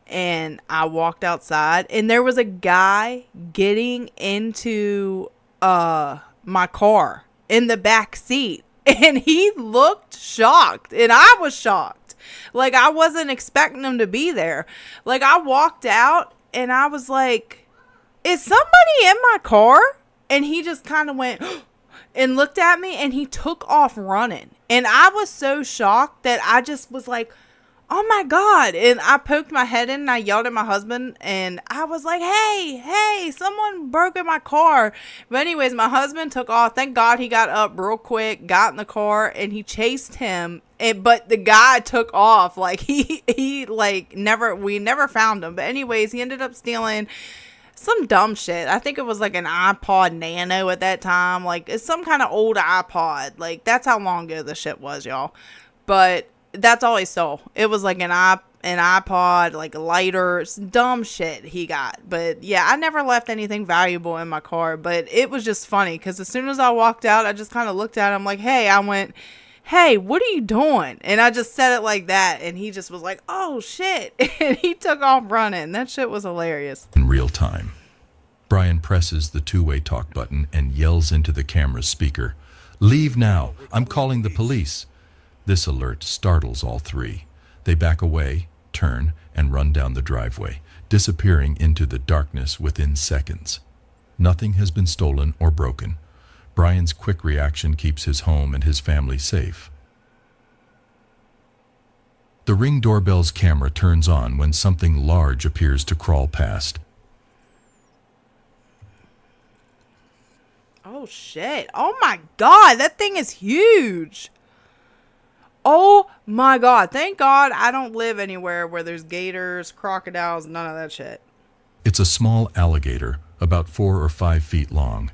And I walked outside, and there was a guy getting into my car in the back seat, and he looked shocked, and I was shocked. Like, I wasn't expecting him to be there. Like, I walked out, and I was like, is somebody in my car? And he just kind of went and looked at me, and he took off running. And I was so shocked that I just was like, oh my God. And I poked my head in and I yelled at my husband, and I was like, hey, someone broke in my car. But anyways, my husband took off. Thank God he got up real quick, got in the car, and he chased him. But the guy took off. Like, we never found him. But anyways, he ended up stealing some dumb shit. I think it was like an iPod Nano at that time. Like, it's some kind of old iPod. Like, that's how long ago the shit was, y'all. But that's all he stole. It was like an iPod, like a lighter, dumb shit he got. But yeah, I never left anything valuable in my car. But it was just funny because as soon as I walked out, I just kind of looked at him like, hey, what are you doing? And I just said it like that. And he just was like, oh shit. And he took off running. That shit was hilarious. In real time, Brian presses the two-way talk button and yells into the camera's speaker, "Leave now. I'm calling the police." This alert startles all three. They back away, turn, and run down the driveway, disappearing into the darkness within seconds. Nothing has been stolen or broken. Brian's quick reaction keeps his home and his family safe. The Ring doorbell's camera turns on when something large appears to crawl past. Oh shit. Oh my God, that thing is huge. Oh my God. Thank God I don't live anywhere where there's gators, crocodiles, none of that shit. It's a small alligator, about 4 or 5 feet long.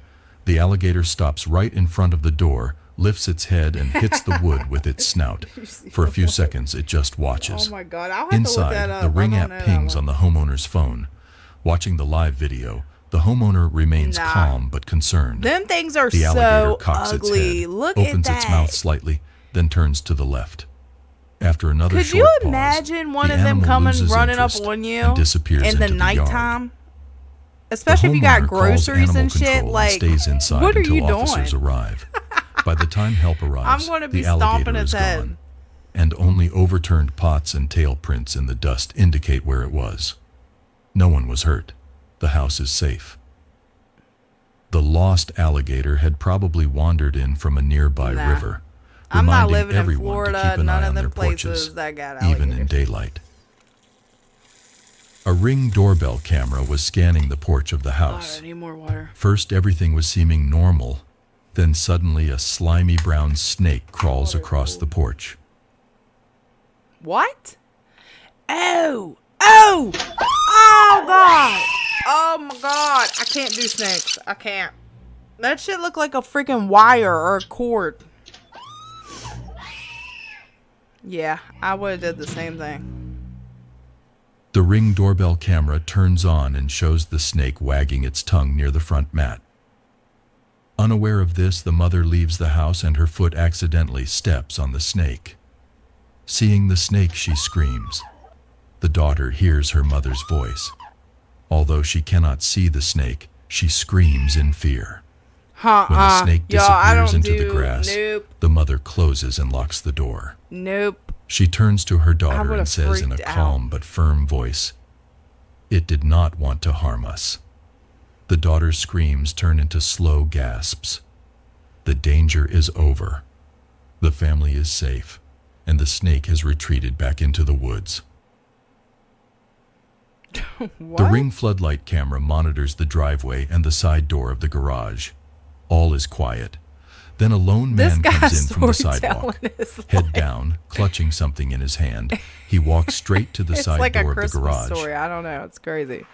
The alligator stops right in front of the door, lifts its head, and hits the wood with its snout. For a few seconds, it just watches. Oh my God. I'll have to look that Inside, up. the Ring I don't app know pings on the homeowner's phone. Watching the live video, the homeowner remains calm but concerned. Them things are The alligator so cocks its ugly. head, Look opens at its that. mouth slightly, then turns to the left. After another Could short you pause, imagine one the of them animal coming loses running up interest on you and disappears in the into the yard. nighttime? Especially if you got homeowner calls groceries animal and shit. control and Like, stays inside what are until you officers doing? arrive. By the time help arrives, I'm going to be the alligator stomping is its head. gone, and only overturned pots and tail prints in the dust indicate where it was. No one was hurt. The house is safe. The lost alligator had probably wandered in from a nearby river, I'm not reminding living in everyone Florida. to keep an None eye of on them their places porches, that got even in daylight. A Ring doorbell camera was scanning the porch of the house. I need more water. First, everything was seeming normal. Then suddenly a slimy brown snake crawls across the porch. What? Oh! God! Oh my God! I can't do snakes. I can't. That shit looked like a freaking wire or a cord. Yeah, I would have did the same thing. The Ring doorbell camera turns on and shows the snake wagging its tongue near the front mat. Unaware of this, the mother leaves the house and her foot accidentally steps on the snake. Seeing the snake, she screams. The daughter hears her mother's voice. Although she cannot see the snake, she screams in fear. When the snake disappears into the grass, the mother closes and locks the door. Nope. She turns to her daughter and would've says in a freaked out. calm but firm voice, "It did not want to harm us." The daughter's screams turn into slow gasps. The danger is over. The family is safe, and the snake has retreated back into the woods. The Ring floodlight camera monitors the driveway and the side door of the garage. All is quiet. Then a lone man comes in from the sidewalk, head down, clutching something in his hand. He walks straight to the It's side like door a of the Christmas garage. story. I don't know. It's crazy.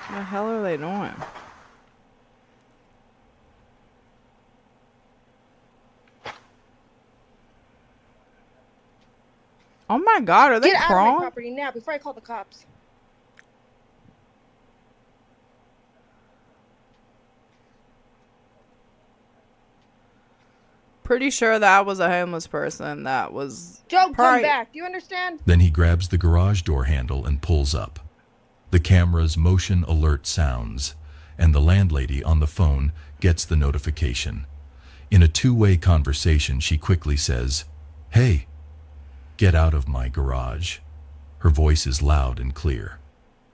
What the hell are they doing? Oh my God, are they Get out of my crawling? property now before I call the cops. Pretty sure that was a homeless person that was... Joe, come probably- back. Do you understand? Then he grabs the garage door handle and pulls up. The camera's motion alert sounds, and the landlady on the phone gets the notification. In a two-way conversation, she quickly says, "Hey, get out of my garage." Her voice is loud and clear.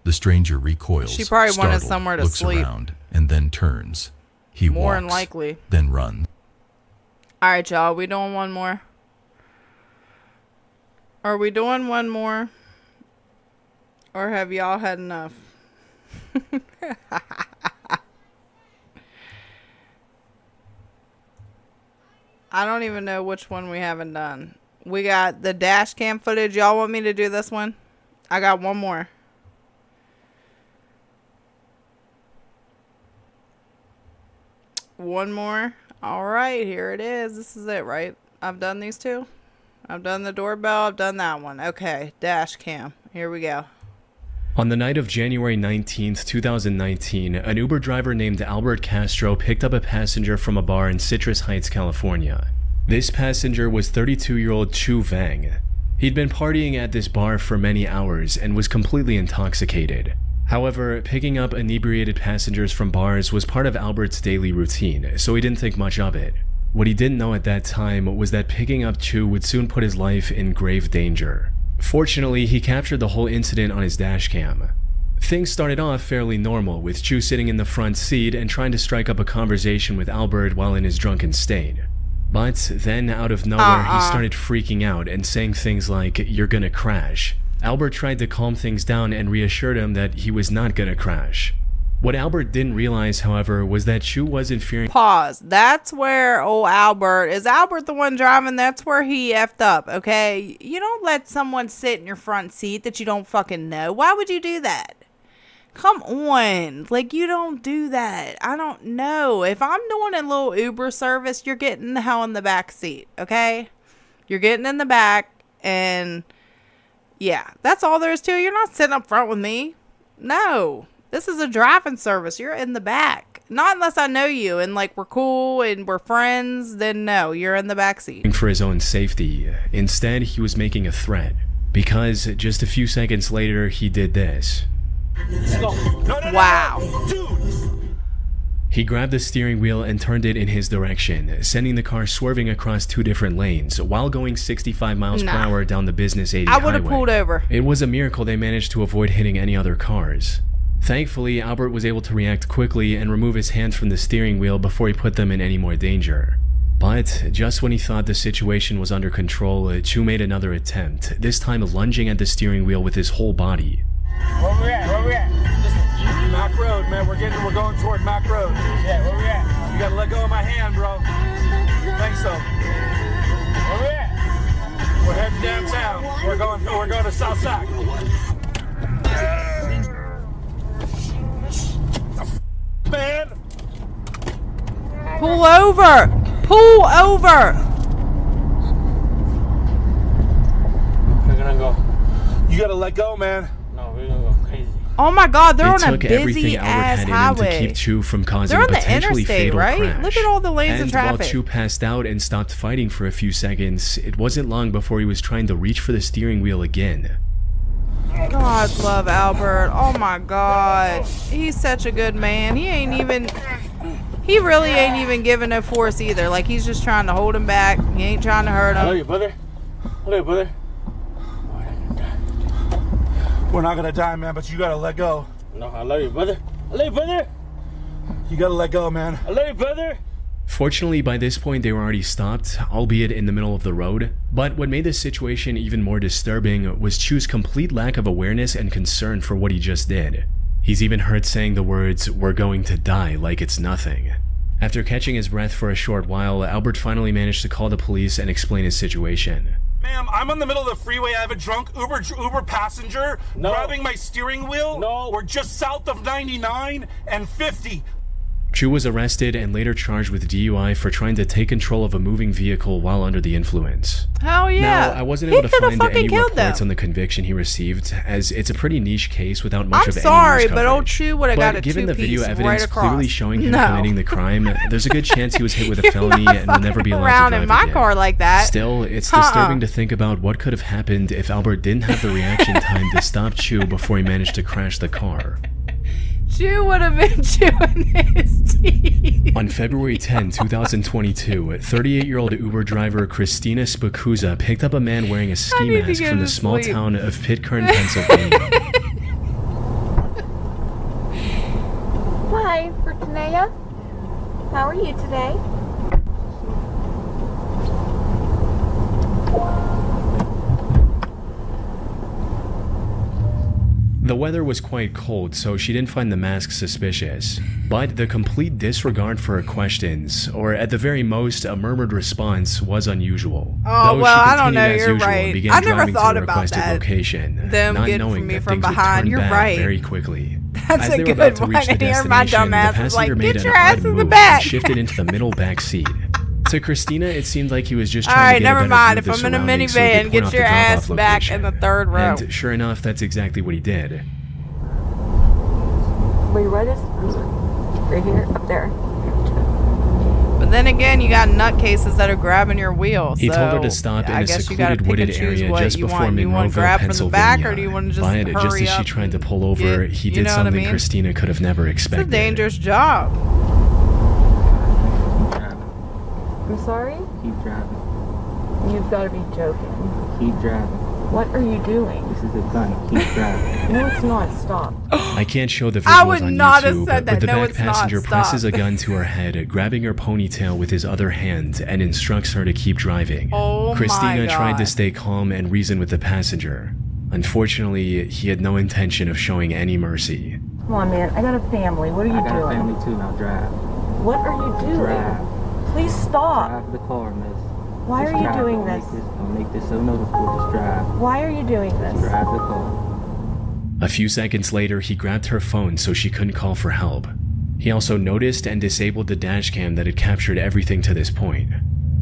The stranger recoils, She probably wanted startled, somewhere to looks sleep. around, and then turns. He More walks, than likely. then runs. Alright, y'all. We doing one more? Are we doing one more? Or have y'all had enough? I don't even know which one we haven't done. We got the dash cam footage. Y'all want me to do this one? I got one more. One more. All right, here it is. This is it, right? I've done these two. I've done the doorbell. I've done that one. Okay, dash cam. Here we go. On the night of January 19th, 2019, an Uber driver named Albert Castro picked up a passenger from a bar in Citrus Heights, California. This passenger was 32-year-old Chu Vang. He'd been partying at this bar for many hours and was completely intoxicated. However, picking up inebriated passengers from bars was part of Albert's daily routine, so he didn't think much of it. What he didn't know at that time was that picking up Chu would soon put his life in grave danger. Fortunately, he captured the whole incident on his dashcam. Things started off fairly normal, with Chu sitting in the front seat and trying to strike up a conversation with Albert while in his drunken state. But then, out of nowhere, he started freaking out and saying things like, "You're gonna crash." Albert tried to calm things down and reassured him that he was not gonna crash. What Albert didn't realize, however, was that Chu wasn't fearing— Pause. That's where old Albert, is Albert the one driving? That's where he effed up, okay? You don't let someone sit in your front seat that you don't fucking know. Why would you do that? Come on. Like, you don't do that. I don't know. If I'm doing a little Uber service, you're getting the hell in the back seat, okay? You're getting in the back, and yeah, that's all there is to it. You're not sitting up front with me. No. This is a driving service. You're in the back. Not unless I know you and like we're cool and we're friends, then no, you're in the back seat. For his own safety. Instead, he was making a threat. Because just a few seconds later, he did this. Wow. He grabbed the steering wheel and turned it in his direction, sending the car swerving across two different lanes while going 65 miles per hour down the Business 80 I would have highway. pulled over. It was a miracle they managed to avoid hitting any other cars. Thankfully, Albert was able to react quickly and remove his hands from the steering wheel before he put them in any more danger. But just when he thought the situation was under control, Chu made another attempt, this time lunging at the steering wheel with his whole body. Where we at? Where we at? Mac Road, man. We're going toward Mac Road. Yeah, where we at? You gotta let go of my hand, bro. Think so. Where we at? We're heading downtown. We're going to South Sac. Man. Pull over! Pull over! We're gonna go. You gotta let go, man. No, we're gonna go crazy. Oh my god, they're It on a took everything busy Albert ass had in him to highway. keep Chu from causing They're a on the potentially interstate, fatal right? crash. Look at all the lanes And of traffic. while Chu passed out and stopped fighting for a few seconds, it wasn't long before he was trying to reach for the steering wheel again. God love Albert. Oh my god. He's such a good man. He really ain't even giving no force either. Like, he's just trying to hold him back. He ain't trying to hurt I love him. you, brother. I love you, brother. We're not gonna die, man, but you gotta let go. No, I love you, brother. I love you, brother. You gotta let go, man. I love you, brother. Fortunately, by this point, they were already stopped, albeit in the middle of the road. But what made this situation even more disturbing was Chu's complete lack of awareness and concern for what he just did. He's even heard saying the words, "We're going to die," like it's nothing. After catching his breath for a short while, Albert finally managed to call the police and explain his situation. Ma'am, I'm in the middle of the freeway. I have a drunk Uber passenger grabbing my steering wheel. No. We're just south of 99 and 50. Chu was arrested and later charged with DUI for trying to take control of a moving vehicle while under the influence. Hell yeah. Now, I wasn't able to find any reports them. on the conviction he received, as it's a pretty niche case without much of any sorry, news but old coverage. Chu would have got a given the video two-piece evidence right across. clearly showing him No. committing the crime, there's a good chance he was hit with a You're felony not and will never be allowed around to drive in my again. car like that. Still, it's disturbing to think about what could have happened if Albert didn't have the reaction time to stop Chu before he managed to crash the car. Chu would have been chewing his teeth. On February 10, 2022, 38-year-old Uber driver Christina Spacuza picked up a man wearing a ski need to mask get from to the small sleep. town of Pitcairn, Pennsylvania. Hi, Fortunea. How are you today? The weather was quite cold, so she didn't find the mask suspicious. But the complete disregard for her questions, or at the very most, a murmured response, was unusual. Oh, Though well, she I don't know, continued as you're usual and right. began I never driving thought to the about requested that. location, Them not getting knowing from me that from things behind. would You're turn bad right. very quickly. That's As a they were good about to one. reach the And here my destination, the dumbass was passenger like, made "Get an your ass odd in the move back." and shifted into the middle back seat. To Christina, it seemed like he was just All trying right, to get a never better mind. view If of the I'm in a surroundings so he could minivan, point get off the your drop-off ass back in the location. third row. And sure enough, that's exactly what he did. Were you right? Right here, up there. But then again, you got nutcases that are grabbing your wheel. He so told her to stop in I a guess you gotta secluded pick wooded and choose area what just you before want. You want to Monroeville, grab from the back, Pennsylvania. or do you want to just But hurry just as up she tried to pull over, he you did know what I something mean? Christina could have never It's a expected. dangerous job. I'm sorry? Keep driving. You've got to be joking. Keep driving. What are you doing? This is a gun. Keep driving. No, it's not. Stop. I can't show the I visuals would on not have YouTube, said that. but the No, back it's not. passenger Stop. presses a gun to her head, grabbing her ponytail with his other hand, and instructs her to keep driving. Oh Christina my tried to God. stay calm and reason with the passenger. Unfortunately, he had no intention of showing any mercy. Come on, man. I got a family. What are you I got doing? a family too. Now drive. What are you doing? Drive. Please stop. Drive the car, miss. Why Just are you drive. doing Don't this? Don't make this so noticeable. Just drive. Why are you doing this? Drive the car. A few seconds later, he grabbed her phone so she couldn't call for help. He also noticed and disabled the dashcam that had captured everything to this point.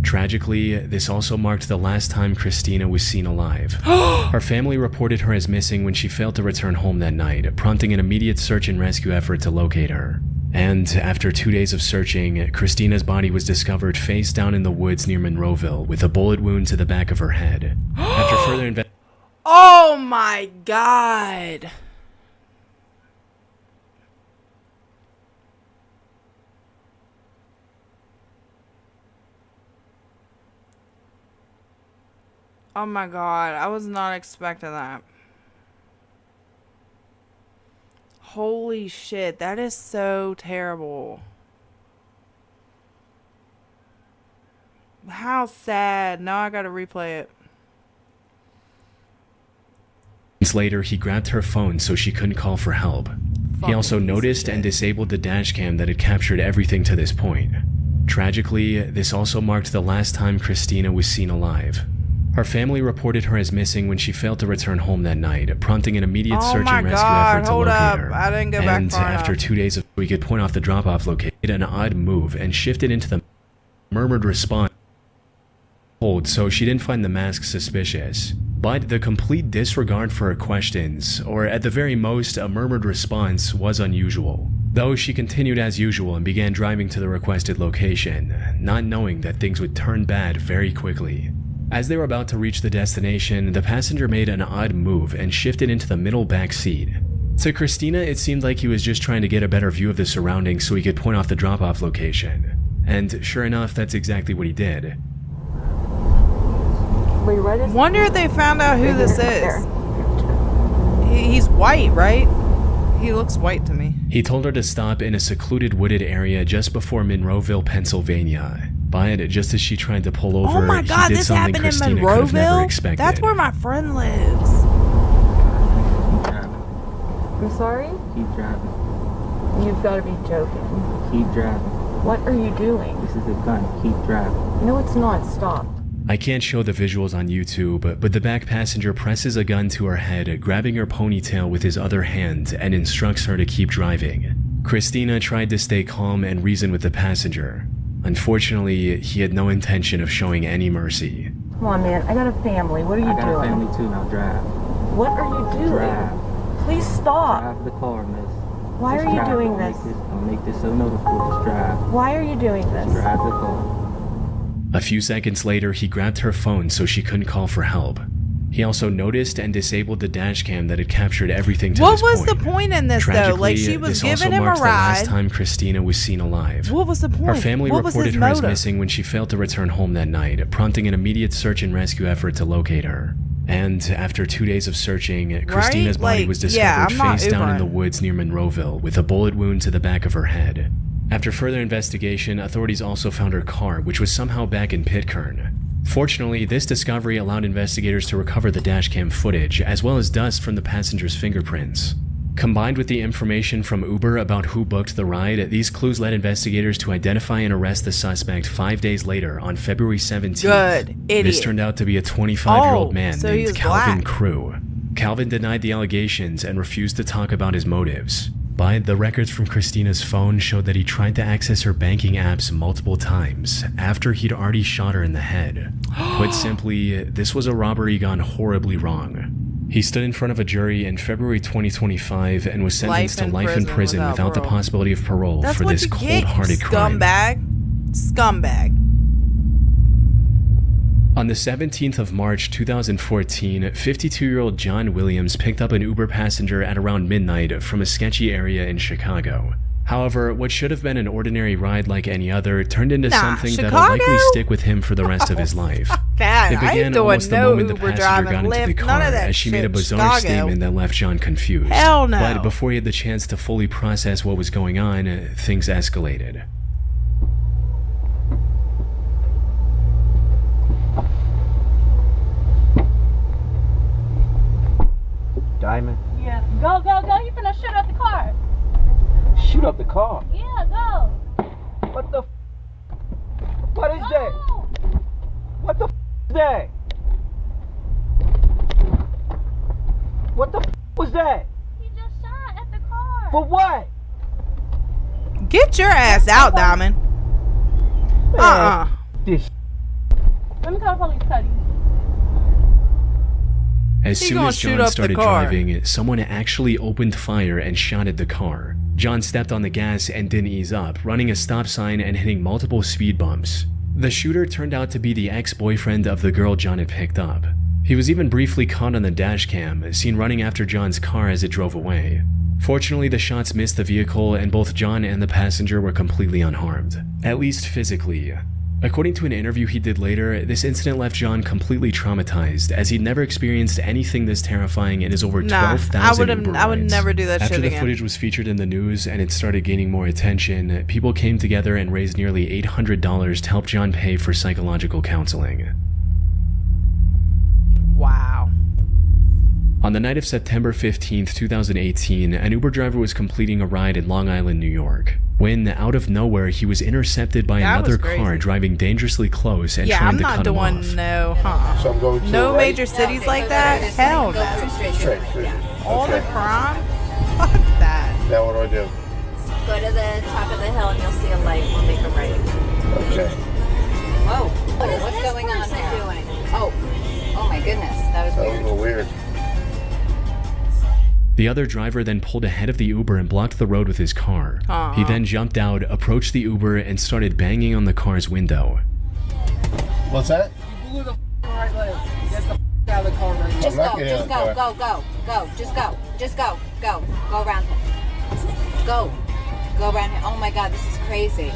Tragically, this also marked the last time Christina was seen alive. Her family reported her as missing when she failed to return home that night, prompting an immediate search and rescue effort to locate her. And after 2 days of searching, Christina's body was discovered face down in the woods near Monroeville with a bullet wound to the back of her head. After further investigation, Oh my God. Oh my God. I was not expecting that. Holy shit. That is so terrible. How sad. Now I gotta replay it. later, he grabbed her phone so she couldn't call for help. He also noticed and disabled the dashcam that had captured everything to this point. Tragically, this also marked the last time Christina was seen alive. Her family reported her as missing when she failed to return home that night, prompting an immediate search and rescue effort to hold locate up. her. I didn't go back And far after enough. 2 days of we could point off the drop-off location, an odd move and shifted into the murmured response. So she didn't find the mask suspicious. But the complete disregard for her questions, or at the very most, a murmured response, was unusual. Though she continued as usual and began driving to the requested location, not knowing that things would turn bad very quickly. As they were about to reach the destination, the passenger made an odd move and shifted into the middle back seat. To Christina, it seemed like he was just trying to get a better view of the surroundings so he could point off the drop-off location. And sure enough, that's exactly what he did. Wonder if they found out who this is. He's white, right? He looks white to me. He told her to stop in a secluded wooded area just before Monroeville, Pennsylvania. But just as she tried to pull over, Oh my God, he did this something happened in Christina could have never Monroeville? expected. That's where my friend lives. I'm sorry? Keep driving. You've got to be joking. Keep driving. What are you doing? This is a gun. Keep driving. No, it's not. Stop. I can't show the visuals on YouTube, but the back passenger presses a gun to her head, grabbing her ponytail with his other hand, and instructs her to keep driving. Christina tried to stay calm and reason with the passenger. Unfortunately, he had no intention of showing any mercy. Come on, man. I got a family. What are you I got doing? a family too, now drive. What are you doing? Drive. Please stop. Drive the car, miss. Why Just are you drive. doing Don't this? Don't make this so noticeable. Just drive. Why are you doing this? Just drive the car. A few seconds later, he grabbed her phone so she couldn't call for help. He also noticed and disabled the dash cam that had captured everything to What this was point. the point in this, though? Tragically, Like, she was this also giving him a marks the last ride. time Christina was seen alive. What was the point? Her family What was reported his her as motive? missing when she failed to return home that night, prompting an immediate search and rescue effort to locate her. And after 2 days of searching, Christina's body Like, was yeah, discovered I'm not face down in Ubering. the woods near Monroeville with a bullet wound to the back of her head. After further investigation, authorities also found her car, which was somehow back in Pitcairn. Fortunately, this discovery allowed investigators to recover the dashcam footage, as well as dust from the passenger's fingerprints. Combined with the information from Uber about who booked the ride, these clues led investigators to identify and arrest the suspect 5 days later on February 17th. Good. Idiot. This turned out to be a 25-year-old Oh, man so he named was Calvin black. Crew. Calvin denied the allegations and refused to talk about his motives. But the records from Christina's phone showed that he tried to access her banking apps multiple times after he'd already shot her in the head. Put simply, this was a robbery gone horribly wrong. He stood in front of a jury in February 2025 and was sentenced to life in prison without the possibility of parole That's for what this you get, you cold-hearted crime. Scumbag. On the 17th of March 2014, 52-year-old John Williams picked up an Uber passenger at around midnight from a sketchy area in Chicago. However, what should have been an ordinary ride like any other turned into something that'll likely stick with him for the rest of his life. That, It I ain't began doing almost the no moment the Uber passenger driving, got into the Lyft, car none of that as she made a shit, bizarre Chicago. statement that left John confused. Hell no. But before he had the chance to fully process what was going on, things escalated. Diamond. Yeah. Go, go, go. You finna shoot up the car. Shoot up the car. Yeah, go. What the? What is that? What the is that? What the was that? He just shot at the car. For what? Get your ass out, Diamond. This. Let me call the police, Cuddy. As He soon gonna as shoot John up the started car. driving, someone actually opened fire and shot at the car. John stepped on the gas and didn't ease up, running a stop sign and hitting multiple speed bumps. The shooter turned out to be the ex-boyfriend of the girl John had picked up. He was even briefly caught on the dash cam, seen running after John's car as it drove away. Fortunately, the shots missed the vehicle and both John and the passenger were completely unharmed, at least physically. According to an interview he did later, this incident left John completely traumatized, as he'd never experienced anything this terrifying in his over 12,000 Uber I would rides. never do that After shit the again. footage was featured in the news and it started gaining more attention, people came together and raised nearly $800 to help John pay for psychological counseling. Wow. On the night of September 15th, 2018, an Uber driver was completing a ride in Long Island, New York, when, out of nowhere, he was intercepted by That another was crazy. car driving dangerously close and Yeah, trying I'm to not cut him doing off. no major cities like that. Hell no. All the crime. Fuck that. Now what do? Go to the top of the hill and you'll see a light. We'll make a right. Okay. Whoa. What's going on there? Doing? Oh my goodness. That was That was a weird. little weird. The other driver then pulled ahead of the Uber and blocked the road with his car. He then jumped out, approached the Uber, and started banging on the car's window. What's that? You blew the right leg. Get the out of the car right now. Just I'm not go, getting just out go, of go, go, go, just go, just go, go, go around him. Go around him. Oh my God, this is crazy.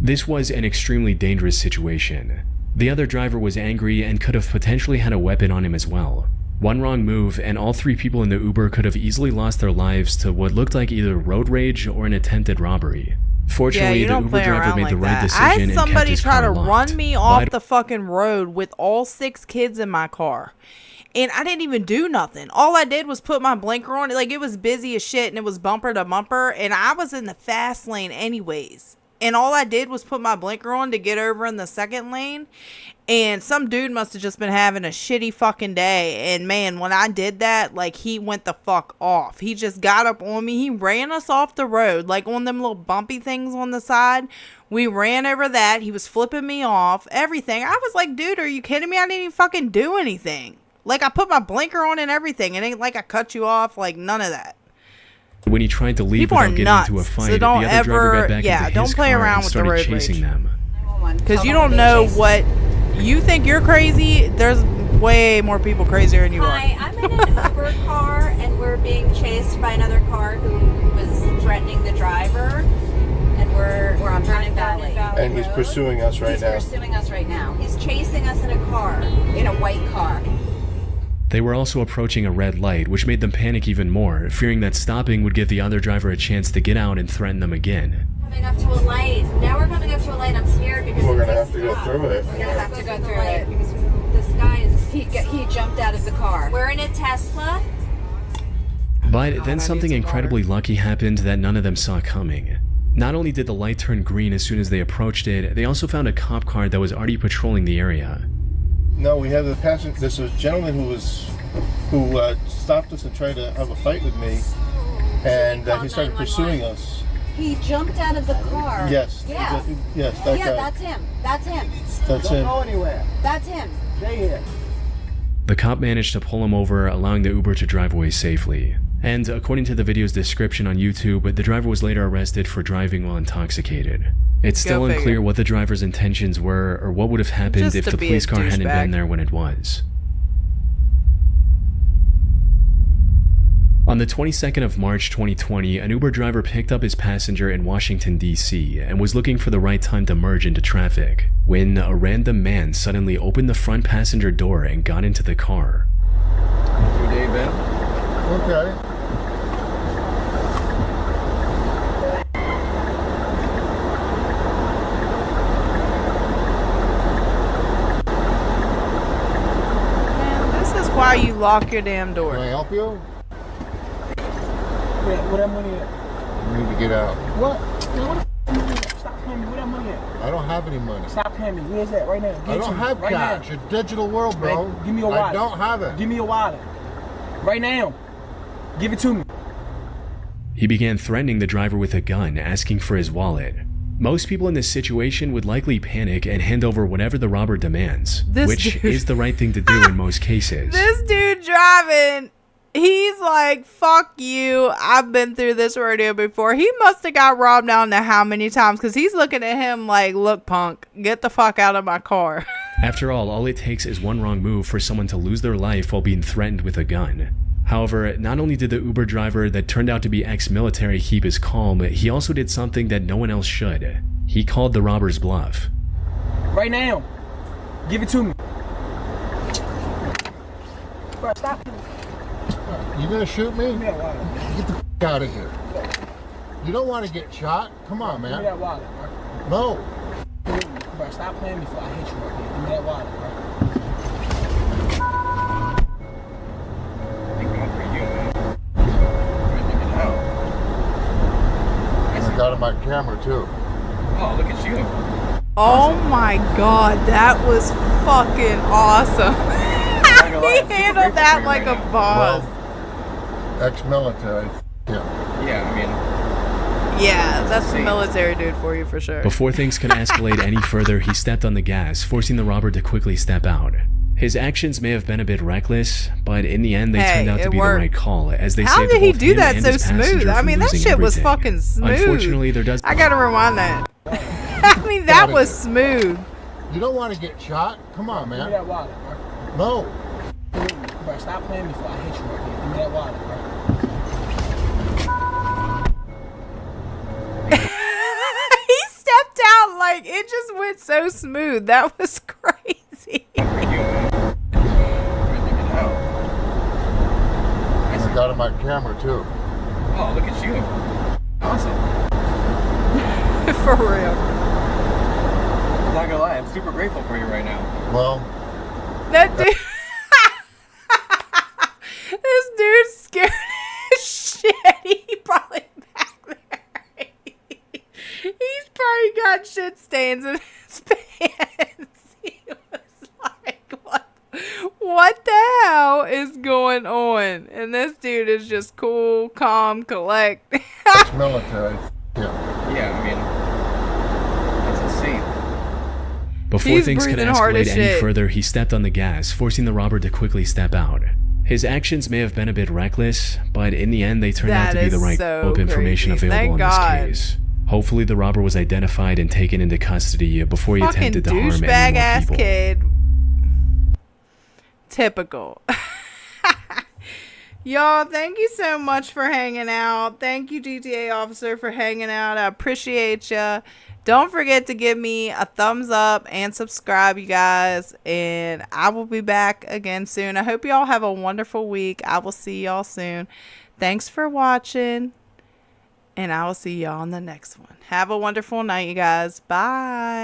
This was an extremely dangerous situation. The other driver was angry and could have potentially had a weapon on him as well. One wrong move, and all three people in the Uber could have easily lost their lives to what looked like either road rage or an attempted robbery. Fortunately, you the don't Uber play driver around made like the right that. decision I had and kept somebody his try to car locked. run me off the fucking road with all 6 kids in my car. And I didn't even do nothing. All I did was put my blinker on. Like, it was busy as shit and it was bumper to bumper. And I was in the fast lane anyways. And all I did was put my blinker on to get over in the second lane. And some dude must have just been having a shitty fucking day. And man, when I did that, like, he went the fuck off. He just got up on me. He ran us off the road, like on them little bumpy things on the side. We ran over that. He was flipping me off, everything. I was like, dude, are you kidding me? I didn't even fucking do anything. Like, I put my blinker on and everything. It ain't like I cut you off, like, none of that. When he tried to leave People without are getting nuts, into a so fight, the don't other driver ever- got back yeah, into don't his play car around and with the started road chasing rage. them. Because you don't know what... You think you're crazy, there's way more people crazier than you Hi, are. I'm in an Uber car and we're being chased by another car who was threatening the driver. And we're on Vernon Valley. And he's pursuing us right now. He's pursuing us right now. He's chasing us in a car, in a white car. They were also approaching a red light, which made them panic even more, fearing that stopping would give the other driver a chance to get out and threaten them again. Coming up to a light. Now we're coming up to a light. I'm scared because We're if gonna they have to go stop, through it. We're gonna have to go through it because this guy is he jumped out of the car. We're in a Tesla. But then something incredibly lucky happened that none of them saw coming. Not only did the light turn green as soon as they approached it, they also found a cop car that was already patrolling the area. No, we have the passenger. There's a gentleman who stopped us and tried to have a fight with me, and he started pursuing us. He jumped out of the car. Yes. Yeah. Yes, that Yeah, guy. that's him. That's him. That's him. Don't go anywhere. That's him. Stay here. The cop managed to pull him over, allowing the Uber to drive away safely. And according to the video's description on YouTube, the driver was later arrested for driving while intoxicated. It's still Go figure. unclear what the driver's intentions were or what would have happened Just if to the be a police car hadn't douchebag. been there when it was. On the 22nd of March 2020, an Uber driver picked up his passenger in Washington, D.C. and was looking for the right time to merge into traffic when a random man suddenly opened the front passenger door and got into the car. Your day, Ben? Okay. Man, this is why you lock your damn door. Can I help you? Where that money at? You need to get out. What? Man, what the f*** money at? Stop paying me. Where that money at? I don't have any money. Stop paying me. Where's that? Right now. Give I it to don't me. have right cash. Now. It's a digital world, bro. Man, give me your wallet. I don't have it. Give me your wallet. Right now. Give it to me. He began threatening the driver with a gun, asking for his wallet. Most people in this situation would likely panic and hand over whatever the robber demands, This which dude- is the right thing to do in most cases. This dude driving, he's like, fuck you. I've been through this rodeo before. He must have got robbed down to how many times? Because he's looking at him like, look, punk, get the fuck out of my car. After all it takes is one wrong move for someone to lose their life while being threatened with a gun. However, not only did the Uber driver that turned out to be ex-military keep his calm, he also did something that no one else should. He called the robber's bluff. Right now. Give it to me. Bro, stop. You gonna shoot me? Give me that wallet. Get the f*** out of here. You don't want to get shot? Come on, Give me man. that wallet, bro. No. Bro, stop playing me before I hit you right here. Give me that wallet, bro. I got on my camera too. Oh, look at you. Oh my god, that was fucking awesome. He handled that like a boss. Well, ex-military. Yeah. Yeah, I mean. Yeah, that's the military dude for you for sure. Before things could escalate any further, he stepped on the gas, forcing the robber to quickly step out. His actions may have been a bit reckless, but in the end they turned out to be the right call, as they How saved did he both do him that and so his smooth? passenger I from mean, that losing shit was everything. fucking smooth. Unfortunately, there does. I gotta rewind that. I mean, that was smooth. You don't want to get shot? Come on, Give me man. that wallet, bro. No. Bro, stop playing me before I hit you right here. Give me that wallet, bro. He stepped out like it just went so smooth. That was crazy. I got on my camera too. Oh, look at you. Awesome. For real. I'm not gonna lie, I'm super grateful for you right now. Well, That dude. This dude's scared as shit. He probably back there. He's probably blood shit stains in his pants. He was like, what the hell is going on? And this dude is just cool, calm, collect. It's military. Yeah, I mean, that's insane. Before He's things could breathing hard escalate as any shit. further, he stepped on the gas, forcing the robber to quickly step out. His actions may have been a bit reckless, but in the end they turned out to be the right information available Thank in God. this case. Hopefully the robber was identified and taken into custody before he Fucking attempted to harm any douchebag more ass people. kid. Typical. Y'all, thank you so much for hanging out. Thank you, GTA officer, for hanging out. I appreciate ya. Don't forget to give me a thumbs up and subscribe, you guys. And I will be back again soon. I hope y'all have a wonderful week. I will see y'all soon. Thanks for watching. And I will see y'all on the next one. Have a wonderful night, you guys. Bye.